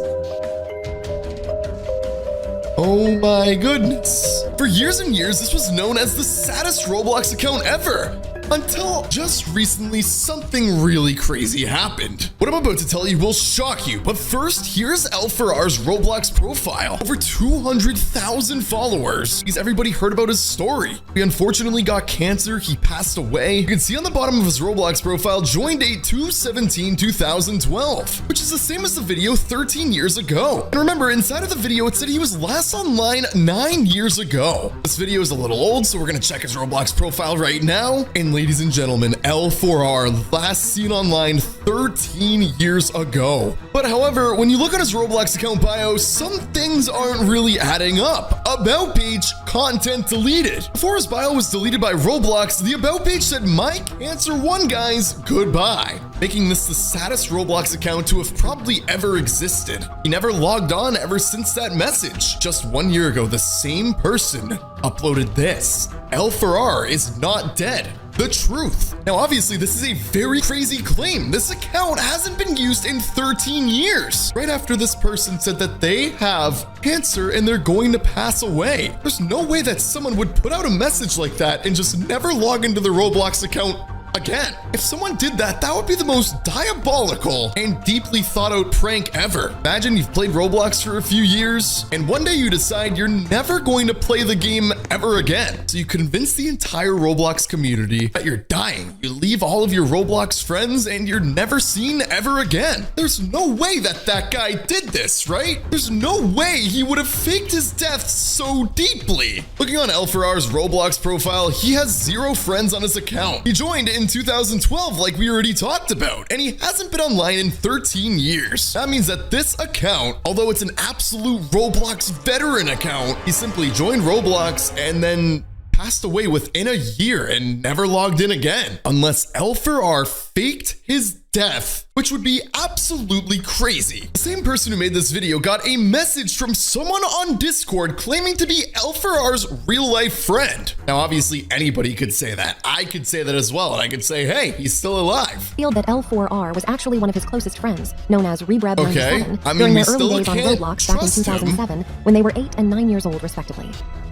Oh my goodness. For years and years, this was known as the saddest Roblox account ever. Until just recently, something really crazy happened. What I'm about to tell you will shock you, but first, here's L4R's Roblox profile. Over 200,000 followers. Everybody heard about his story. He unfortunately got cancer, he passed away. You can see on the bottom of his Roblox profile, join date 2/17/2012, which is the same as the video 13 years ago. And remember, inside of the video, it said he was last online 9 years ago. This video is a little old, so we're gonna check his Roblox profile right now. And ladies and gentlemen, L4R, last seen online 13 years ago. But however, when you look at his Roblox account bio, some things aren't really adding up. About page, content deleted. Before his bio was deleted by Roblox, the about page said, my Cancer 1 guys, goodbye. Making this the saddest Roblox account to have probably ever existed. He never logged on ever since that message. Just 1 year ago, the same person uploaded this. L4R is not dead. The truth. Now, obviously, this is a very crazy claim. This account hasn't been used in 13 years. Right after this person said that they have cancer and they're going to pass away. There's no way that someone would put out a message like that and just never log into their Roblox account again. If someone did that, that would be the most diabolical and deeply thought out prank ever. Imagine you've played Roblox for a few years, and one day you decide you're never going to play the game ever again. So you convince the entire Roblox community that you're dying. You leave all of your Roblox friends and you're never seen ever again. There's no way that that guy did this, right? There's no way he would have faked his death so deeply. Looking on L4R's Roblox profile, he has 0 friends on his account. He joined in 2012 like we already talked about, and he hasn't been online in 13 years. That means that this account, although it's an absolute Roblox veteran account, he simply joined Roblox and then passed away within a year and never logged in again. Unless L4R faked his death, which would be absolutely crazy. The same person who made this video got a message from someone on Discord claiming to be L4R's real life friend. Now, obviously anybody could say that. I could say that as well, and I could say, hey, he's still alive. Revealed that L4R was actually one of his closest friends, known as Rebreb 97, Okay, I mean, during we their still early days on can't Roblox back in trust him. 2007, when they were 8 and 9 years old respectively.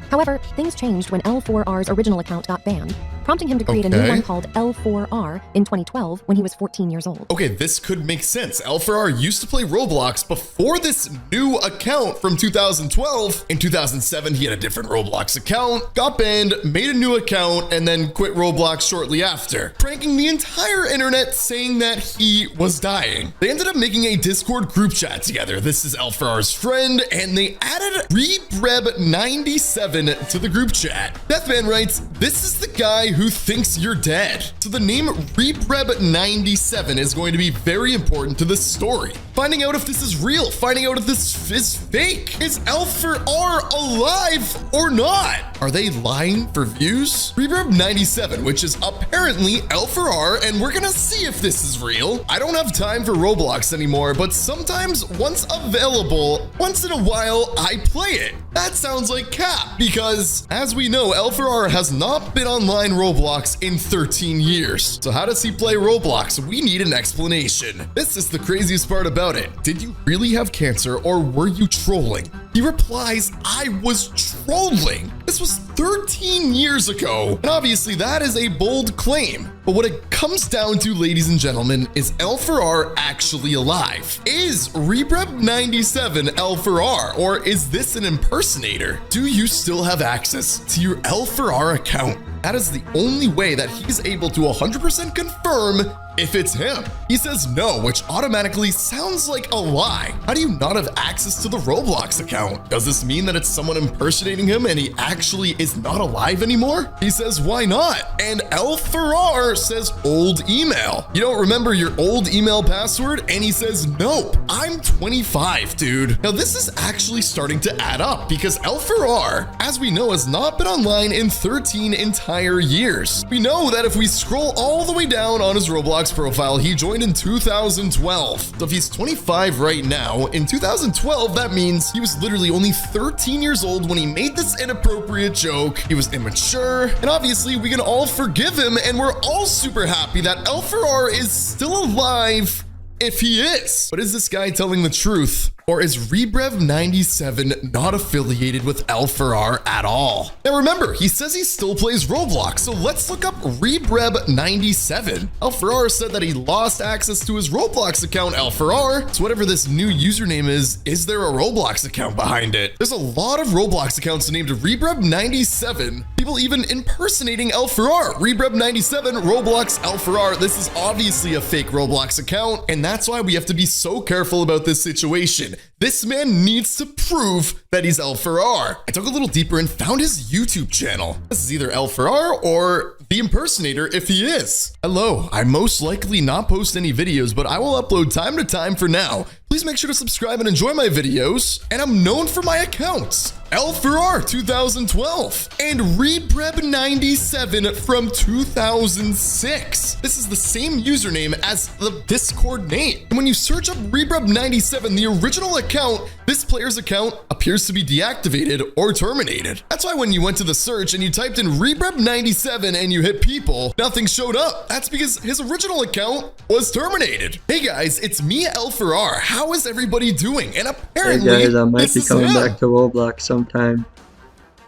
However, things changed when L4R's original account got banned, prompting him to create a new one called L4R in 2012 when he was 14 years old. Okay, this could make sense. L4R used to play Roblox before this new account from 2012. In 2007, he had a different Roblox account, got banned, made a new account, and then quit Roblox shortly after, pranking the entire internet saying that he was dying. They ended up making a Discord group chat together. This is L4R's friend, and they added Rebreb97 to the group chat. Deathman writes, "This is the guy who thinks you're dead." So the name Rebreb97 is going to be very important to this story. Finding out if this is real, finding out if this is fake. Is L4R alive or not? Are they lying for views? Rebreb97, which is apparently L4R, and we're gonna see if this is real. I don't have time for Roblox anymore, but sometimes once available, once in a while, I play it. That sounds like cap, because as we know, L4R has not been online Roblox in 13 years. So how does he play Roblox? We need an explanation. This is the craziest part about it. Did you really have cancer or were you trolling? He replies, I was trolling. This was 13 years ago. And obviously that is a bold claim. But what it comes down to, ladies and gentlemen, is L4R actually alive? Is Rebreb97 L4R, or is this an impersonator? Do you still have access to your L4R account? That is the only way that he's able to 100% confirm if it's him. He says no, which automatically sounds like a lie. How do you not have access to the Roblox account? Does this mean that it's someone impersonating him and he actually is not alive anymore? He says, why not? And L4R says old email. You don't remember your old email password? And he says, nope, I'm 25, dude. Now this is actually starting to add up because L4R, as we know, has not been online in 13 entire years. We know that if we scroll all the way down on his Roblox profile, he joined in 2012. So if he's 25 right now, in 2012, that means he was literally only 13 years old when he made this inappropriate joke. He was immature, and obviously we can all forgive him, and we're all super happy that L4R is still alive if he is. But is this guy telling the truth? Or is Rebreb97 not affiliated with L4R at all? Now remember, he says he still plays Roblox, so let's look up Rebreb97. L4R said that he lost access to his Roblox account, L4R. So whatever this new username is there a Roblox account behind it? There's a lot of Roblox accounts named Rebreb97. People even impersonating L4R. Rebreb97, Roblox, L4R. This is obviously a fake Roblox account, and that's why we have to be so careful about this situation. This man needs to prove that he's L4R. I dug a little deeper and found his YouTube channel. This is either L4R or the impersonator if he is. Hello, I most likely not post any videos, but I will upload time to time for now. Please make sure to subscribe and enjoy my videos. And I'm known for my accounts. L4R 2012 and Rebreb97 from 2006. This is the same username as the Discord name. And when you search up Rebreb97, the original account, this player's account appears to be deactivated or terminated. That's why when you went to the search and you typed in Rebreb97 and you hit people, nothing showed up. That's because his original account was terminated. Hey guys, it's me, L4R. How is everybody doing? And apparently, hey guys, I might be coming him. back to Roblox sometime.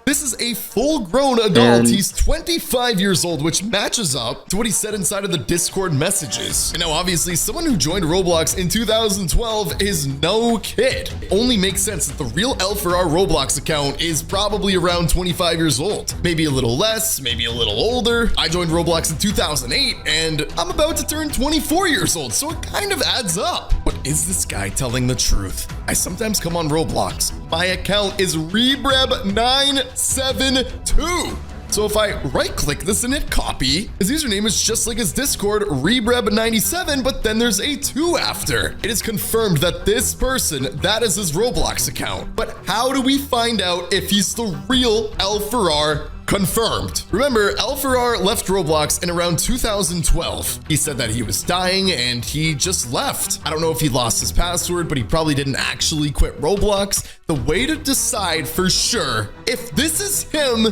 This is a full-grown adult. He's 25 years old, which matches up to what he said inside of the Discord messages. And now, obviously, someone who joined Roblox in 2012 is no kid. It only makes sense that the real L4R Roblox account is probably around 25 years old. Maybe a little less, maybe a little older. I joined Roblox in 2008, and I'm about to turn 24 years old, so it kind of adds up. But is this guy telling the truth? I sometimes come on Roblox. My account is Rebreb972. So if I right-click this and hit copy, his username is just like his Discord, Rebreb97, but then there's a 2 after. It is confirmed that this person, that is his Roblox account. But how do we find out if he's the real L4R? Confirmed. Remember, L4R left Roblox in around 2012. He said that he was dying and he just left. I don't know if he lost his password, but he probably didn't actually quit Roblox. The way to decide for sure if this is him,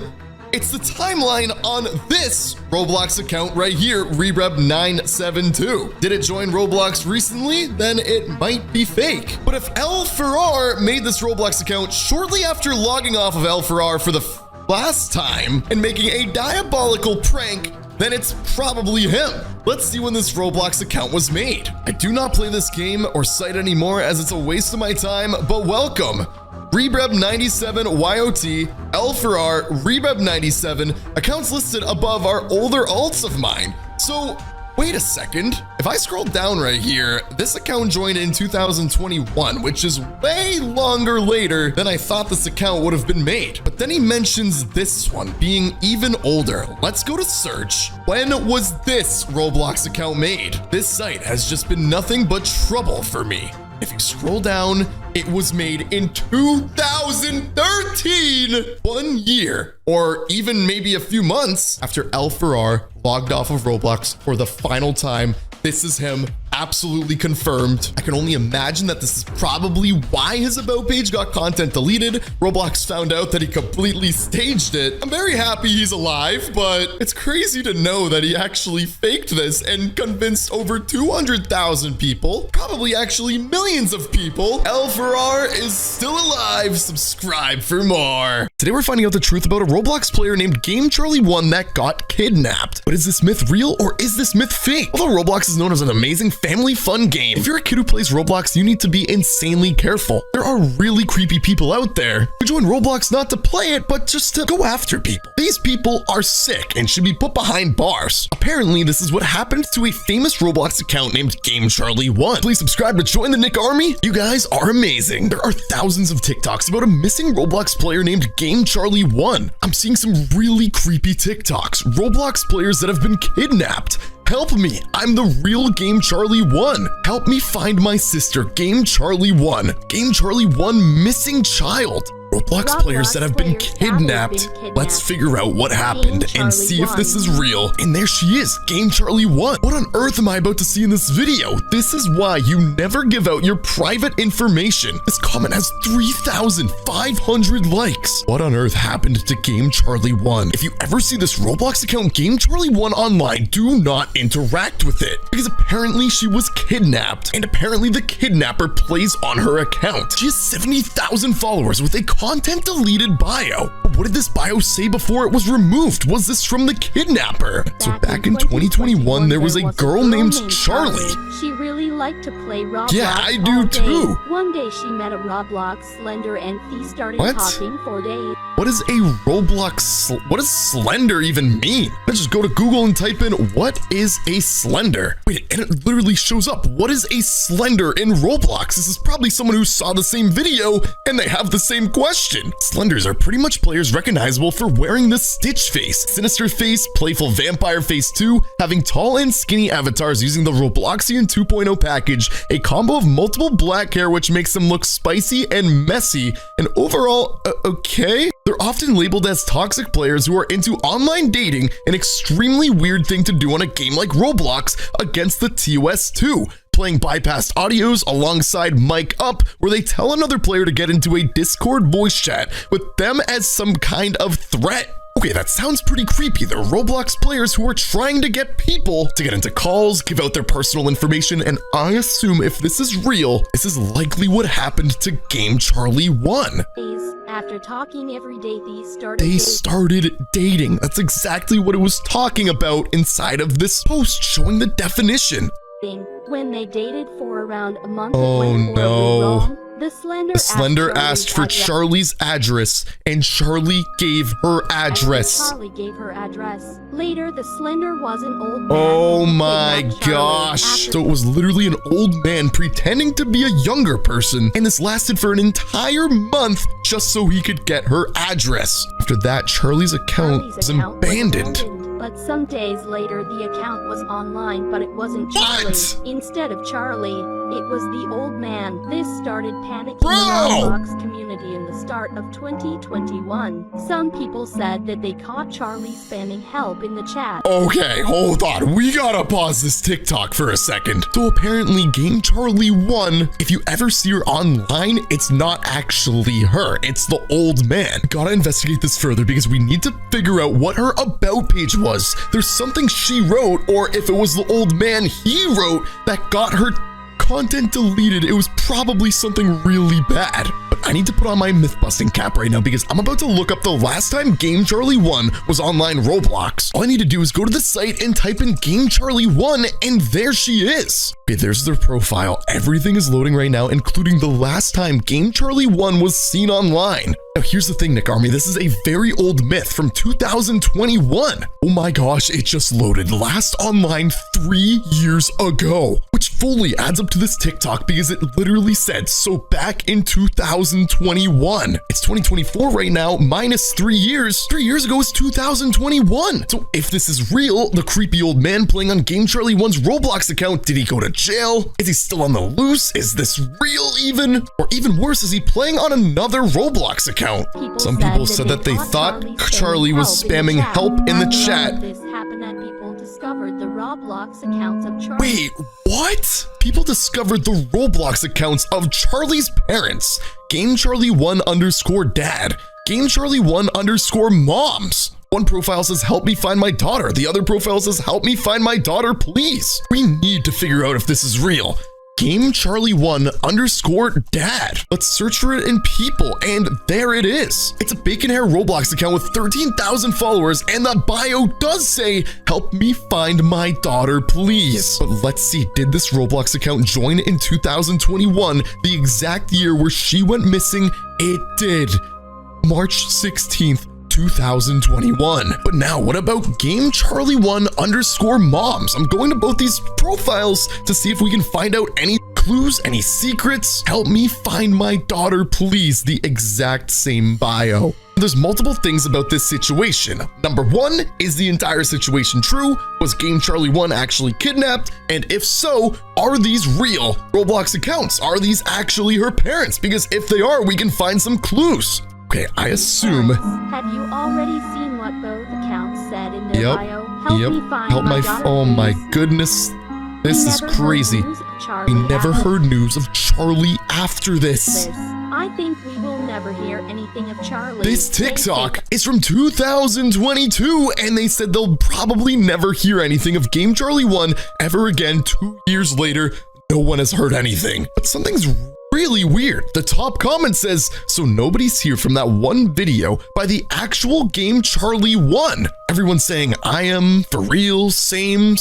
it's the timeline on this Roblox account right here, Rebreb972. Did it join Roblox recently? Then it might be fake. But if L4R made this Roblox account shortly after logging off of L4R for the last time and making a diabolical prank, then it's probably him. Let's see when this Roblox account was made. I do not play this game or site anymore as it's a waste of my time, but welcome. Rebreb97YOT, L4R, Rebreb97, accounts listed above are older alts of mine. So wait a second. If I scroll down right here, this account joined in 2021, which is way longer later than I thought this account would have been made. But then he mentions this one being even older. Let's go to search. When was this Roblox account made? This site has just been nothing but trouble for me. If you scroll down, it was made in 2013, 1 year, or even maybe a few months after L4R logged off of Roblox for the final time. This is him, absolutely confirmed. I can only imagine that this is probably why his About page got content deleted. Roblox found out that he completely staged it. I'm very happy he's alive, but it's crazy to know that he actually faked this and convinced over 200,000 people, probably actually millions of people. L4R is still alive. Subscribe for more. Today we're finding out the truth about a Roblox player named GameCharlie1 that got kidnapped. But is this myth real or is this myth fake? Although Roblox is known as an amazing family fun game, if you're a kid who plays Roblox, you need to be insanely careful. There are really creepy people out there who join Roblox not to play it, but just to go after people. These people are sick and should be put behind bars. Apparently, this is what happened to a famous Roblox account named GameCharlie1. Please subscribe to join the Nick Army. You guys are amazing. There are thousands of TikToks about a missing Roblox player named GameCharlie1. I'm seeing some really creepy TikToks. Roblox players that have been kidnapped. Help me, I'm the real GameCharlie1. Help me find my sister, GameCharlie1. GameCharlie1 missing child. Roblox players that have been kidnapped. Let's figure out what happened and see if this is real. And there she is, GameCharlie1. What on earth am I about to see in this video? This is why you never give out your private information. This comment has 3,500 likes. What on earth happened to GameCharlie1? If you ever see this Roblox account GameCharlie1 online, do not interact with it, because apparently she was kidnapped, and apparently the kidnapper plays on her account. She has 70,000 followers with a content deleted bio. But what did this bio say before it was removed? Was this from the kidnapper? So back in 2021, there was a girl named Charlie. She really liked to play Roblox. Yeah, I do too. One day she met a Roblox Slender and they started talking for days. What is a Roblox? What does Slender even mean? Let's just go to Google and type in, what is a Slender? Wait, and it literally shows up. What is a Slender in Roblox? This is probably someone who saw the same video and they have the same question. Slenders are pretty much players recognizable for wearing the Stitch face, Sinister face, Playful Vampire face 2, having tall and skinny avatars using the Robloxian 2.0 package, a combo of multiple black hair which makes them look spicy and messy, and overall, okay? They're often labeled as toxic players who are into online dating, an extremely weird thing to do on a game like Roblox against the TOS2. Playing bypassed audios alongside mic up, where they tell another player to get into a Discord voice chat with them as some kind of threat. Okay, that sounds pretty creepy. There are Roblox players who are trying to get people to get into calls, give out their personal information, and I assume if this is real, this is likely what happened to Game Charlie 1. After talking every day, they started dating. That's exactly what it was talking about inside of this post, showing the definition. When they dated for around a month, oh no. Wrong, the Slender asked for Charlie's address, and Charlie gave her address. Charlie gave her address. Later, the Slender was an old man. Oh my gosh. So it was literally an old man pretending to be a younger person, and this lasted for an entire month just so he could get her address. After that, Charlie's account was abandoned. But some days later, the account was online, but it wasn't Charlie. What? Instead of Charlie, it was the old man. This started panicking the Roblox community in the start of 2021. Some people said that they caught Charlie spamming help in the chat. Okay, hold on. We gotta pause this TikTok for a second. So apparently Game Charlie 1, if you ever see her online, it's not actually her. It's the old man. Gotta investigate this further because we need to figure out what her about page was. There's something she wrote, or if it was the old man he wrote that got her content deleted, it was probably something really bad. But I need to put on my myth-busting cap right now because I'm about to look up the last time Game Charlie 1 was online Roblox. All I need to do is go to the site and type in Game Charlie 1, and there she is. Okay, there's their profile. Everything is loading right now, including the last time Game Charlie 1 was seen online. Now, here's the thing, Nick Army. This is a very old myth from 2021. Oh my gosh, it just loaded. Last online 3 years ago, which fully adds up to this TikTok because it literally said, so back in 2021. It's 2024 right now, minus 3 years. 3 years ago is 2021. So if this is real, the creepy old man playing on Game Charlie 1's Roblox account, did he go to jail? Is he still on the loose? Is this real even? Or even worse, is he playing on another Roblox account? Some people said that they thought Charlie was spamming help in the chat. This happened and people discovered the Roblox accounts of Charlie. Wait, what? People discovered the Roblox accounts of Charlie's parents. Game Charlie 1_dad. Game Charlie 1_moms. One profile says, help me find my daughter. The other profile says, help me find my daughter, please. We need to figure out if this is real. Game Charlie 1_dad. Let's search for it in people, and there it is. It's a bacon hair Roblox account with 13,000 followers, and the bio does say, help me find my daughter, please. But let's see, did this Roblox account join in 2021, the exact year where she went missing? It did. March 16th. 2021. But now, what about Game Charlie 1_moms? I'm going to both these profiles to see if we can find out any clues, any secrets. Help me find my daughter, please. The exact same bio. There's multiple things about this situation. Number one, is the entire situation true? Was Game Charlie 1 actually kidnapped? And if so, are these real Roblox accounts? Are these actually her parents? Because if they are, we can find some clues. Okay, I assume. Have you already seen what both accounts said in their bio? Help me find Help my daughter, oh please. my goodness. This is crazy. We never heard news of Charlie after this. I think we will never hear anything of Charlie. This TikTok is from 2022, and they said they'll probably never hear anything of Game Charlie 1 ever again. 2 years later, no one has heard anything. But something's really weird. The top comment says, so nobody's here from that one video by the actual Game Charlie 1. Everyone's saying, I am, for real, same,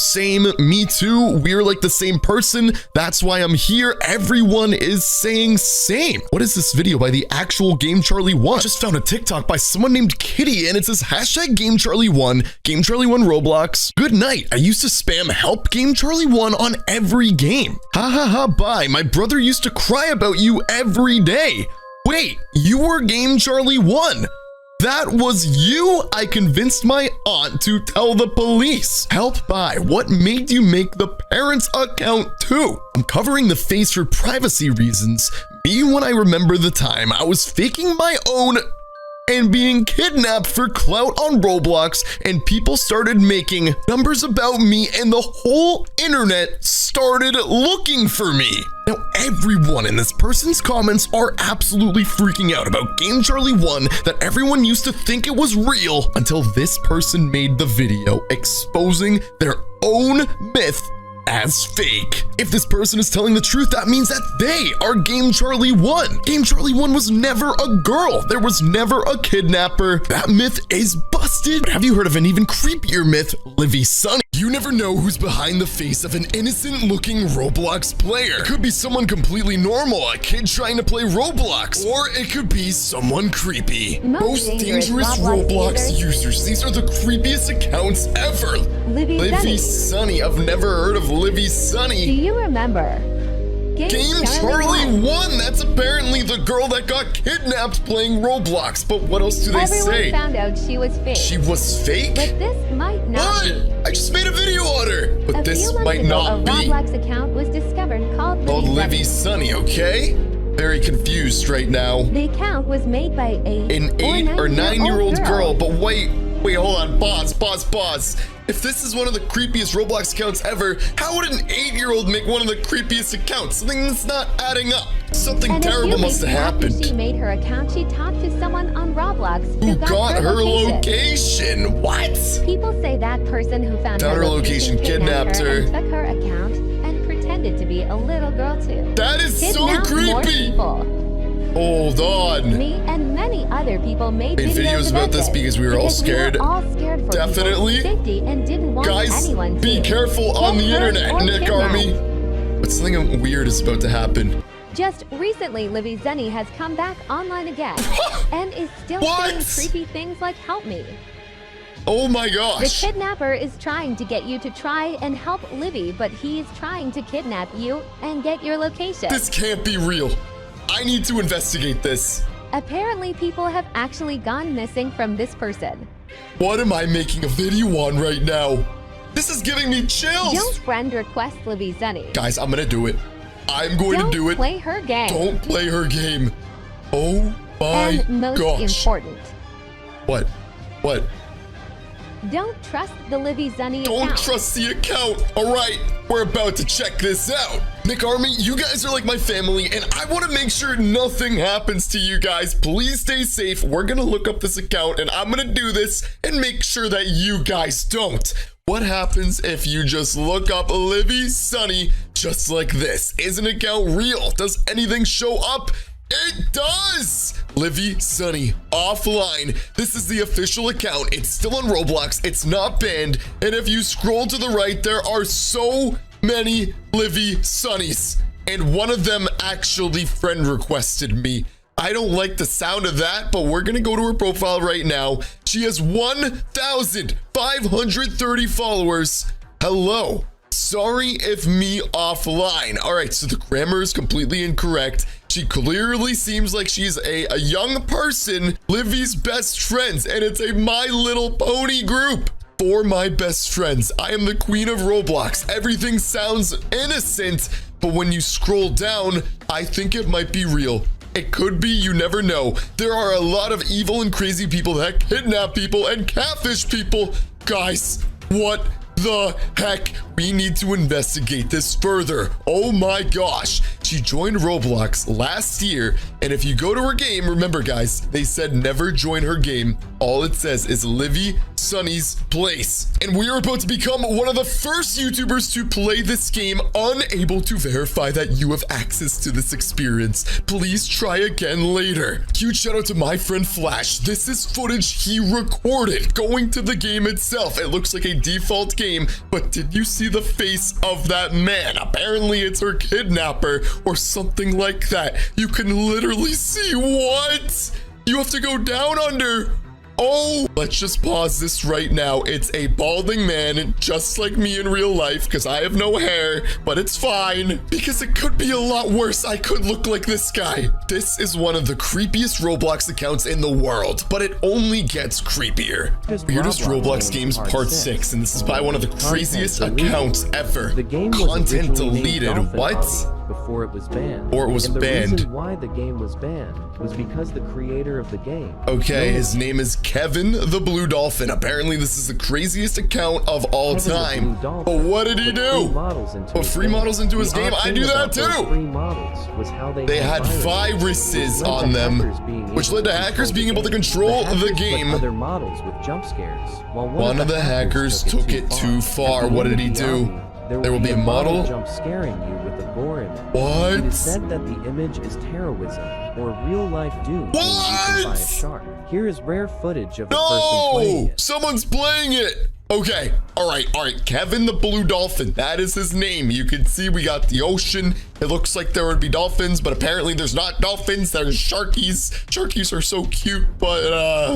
me too, we're like the same person, that's why I'm here. Everyone is saying same. What is this video by the actual Game Charlie 1? I just found a TikTok by someone named Kitty, and it says hashtag Game Charlie 1, Game Charlie 1 Roblox. Good night. I used to spam help Game Charlie 1 on every game. Ha ha ha, bye. My brother used to cry about you every day. Wait, you were Game Charlie 1. That was you? I convinced my aunt to tell the police. Help, bye. What made you make the parents' account too? I'm covering the face for privacy reasons. Me when I remember the time I was faking my own and being kidnapped for clout on Roblox, and people started making numbers about me, and the whole internet started looking for me. Now, everyone in this person's comments are absolutely freaking out about Game Charlie 1, that everyone used to think it was real until this person made the video exposing their own myth as fake. If this person is telling the truth, that means that they are Game Charlie 1. Game Charlie 1 was never a girl. There was never a kidnapper. That myth is busted. But have you heard of an even creepier myth, Livy Sunny? You never know who's behind the face of an innocent-looking Roblox player. It could be someone completely normal, a kid trying to play Roblox, or it could be someone creepy. Most dangerous Roblox users. These are the creepiest accounts ever. Livy Sunny. I've never heard of Livy Sunny. Do you remember? Game Charlie 1. That's apparently the girl that got kidnapped playing Roblox. But what else do they say? Everyone found out she was fake. She was fake? But this might not be. I just made a video on her. But this might not be. A Roblox account was discovered called Livy Sunny, okay? Very confused right now. The account was made by an 8 or 9-year-old girl. But wait, hold on. Pause. If this is one of the creepiest Roblox accounts ever, how would an 8-year-old make one of the creepiest accounts? Something that's not adding up. Something terrible must have happened. After she made her account, she talked to someone on Roblox who got her location. What? People say that person who found her location kidnapped her and took her account and pretended to be a little girl too. That is so creepy. Hold on. Me and many other people made videos about this because we were all scared. For definitely. Safety and didn't want Guys, anyone be careful on the internet, Nick Army. But something weird is about to happen. Just recently, Livy Sunny has come back online again and is still saying creepy things like "help me." Oh my gosh. The kidnapper is trying to get you to try and help Livy, but he's trying to kidnap you and get your location. This can't be real. I need to investigate this. Apparently, people have actually gone missing from this person. What am I making a video on right now? This is giving me chills. Don't friend request Livy Sunny. Guys, I'm gonna do it. I'm going to do it. Don't play her game. Don't play her game. Oh my gosh. And most important. What? Don't trust the Livy Sunny account. Don't trust the account. All right, we're about to check this out. Nick Army, you guys are like my family, and I want to make sure nothing happens to you guys. Please stay safe. We're going to look up this account, and I'm going to do this and make sure that you guys don't. What happens if you just look up Livy Sunny just like this? Is an account real? Does anything show up? It does! Livy Sunny offline. This is the official account. It's still on Roblox. It's not banned. And if you scroll to the right, there are so many Livy Sunnies. And one of them actually friend requested me. I don't like the sound of that, but we're gonna go to her profile right now. She has 1,530 followers. Hello. Sorry if me offline. All right, so the grammar is completely incorrect. She clearly seems like she's a young person, Livy's best friends, and it's a My Little Pony group. For my best friends, I am the queen of Roblox. Everything sounds innocent, but when you scroll down, I think it might be real. It could be, you never know. There are a lot of evil and crazy people that kidnap people and catfish people. Guys, what the heck? We need to investigate this further. Oh my gosh. She joined Roblox last year, and if you go to her game, remember guys, they said never join her game. All it says is Livy Sunny's place. And we are about to become one of the first YouTubers to play this game, unable to verify that you have access to this experience. Please try again later. Huge shout out to my friend Flash. This is footage he recorded going to the game itself. It looks like a default game, but did you see the face of that man? Apparently it's her kidnapper or something like that. You can literally see what? You have to go down under. Oh, let's just pause this right now. It's a balding man, just like me in real life, because I have no hair, but it's fine, because it could be a lot worse. I could look like this guy. This is one of the creepiest Roblox accounts in the world, but it only gets creepier. Weirdest Roblox Games Part 6, and this is by one of the craziest accounts ever. Content deleted. What? before it was banned. Or it was and the banned. reason why the game was banned was because the creator of the game. Okay, his name is Kevin the Blue Dolphin. Apparently, this is the craziest account of all time. But what did he do? Put free models into his game? I do that too! Free models was how they had viruses on them, which led to hackers being able to control the game. Other models with jump scares. While one of the hackers took it too far. What did he do? There will be a model jump scaring you with a gore image. What? It is said that the image is terrorism or real life doom being eaten by a shark. Here is rare footage of a person playing it. Someone's playing it. Okay, all right. Kevin the Blue Dolphin, that is his name. You can see we got the ocean. It looks like there would be dolphins, but apparently there's not dolphins. There's sharkies. Sharkies are so cute, but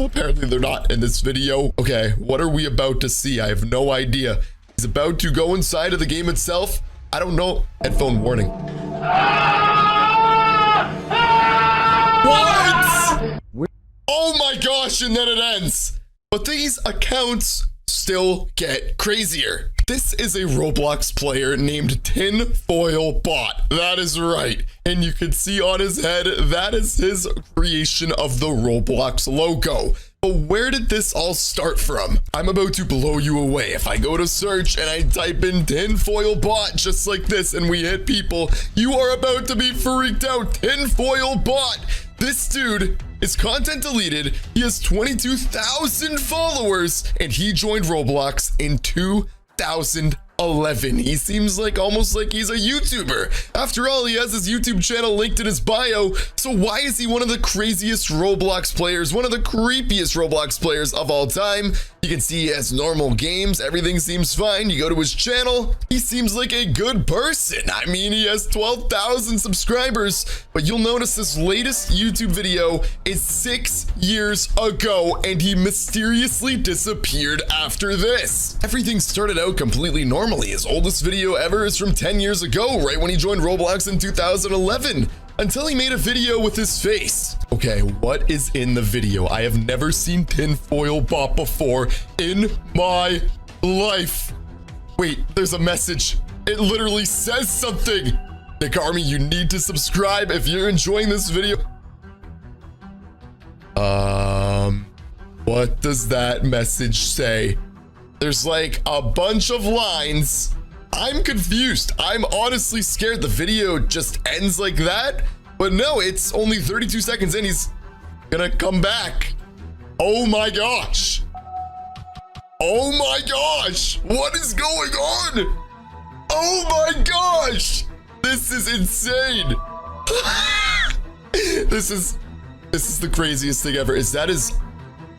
apparently they're not in this video. Okay, what are we about to see? I have no idea. He's about to go inside of the game itself. I don't know. Headphone warning. What? Oh my gosh, and then it ends. But these accounts still get crazier. This is a Roblox player named Tinfoil Bot. That is right. And you can see on his head, that is his creation of the Roblox logo. But where did this all start from? I'm about to blow you away. If I go to search and I type in Tinfoil Bot just like this and we hit people, you are about to be freaked out. Tinfoil Bot. This dude is content deleted. He has 22,000 followers and he joined Roblox in 2011. He seems like almost like he's a YouTuber. After all, he has his YouTube channel linked in his bio. So why is he one of the craziest Roblox players, one of the creepiest Roblox players of all time? You can see he has normal games. Everything seems fine. You go to his channel. He seems like a good person. I mean, he has 12,000 subscribers, but you'll notice this latest YouTube video is 6 years ago, and he mysteriously disappeared after this. Everything started out completely normally. His oldest video ever is from 10 years ago, right when he joined Roblox in 2011. Until he made a video with his face. Okay, what is in the video? I have never seen Tinfoil Bot before in my life. Wait, there's a message. It literally says something. Nick Army, you need to subscribe if you're enjoying this video. What does that message say? There's like a bunch of lines. I'm confused. I'm honestly scared the video just ends like that. But no, it's only 32 seconds in. He's gonna come back. Oh my gosh. Oh my gosh. What is going on? Oh my gosh. This is insane. This is the craziest thing ever. Is that his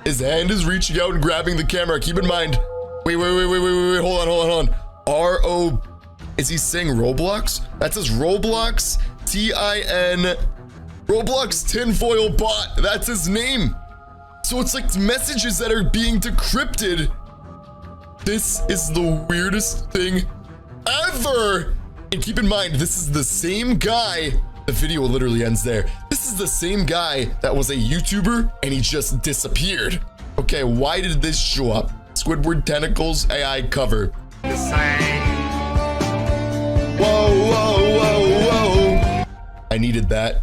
hand is reaching out and grabbing the camera. Keep in mind. Wait. Hold on. R-O, is he saying Roblox? That says Roblox, T-I-N, Roblox Tinfoil Bot. That's his name. So it's like messages that are being decrypted. This is the weirdest thing ever. And keep in mind, this is the same guy. The video literally ends there. This is the same guy that was a YouTuber and he just disappeared. Okay, why did this show up? Squidward Tentacles AI cover. Whoa. I needed that.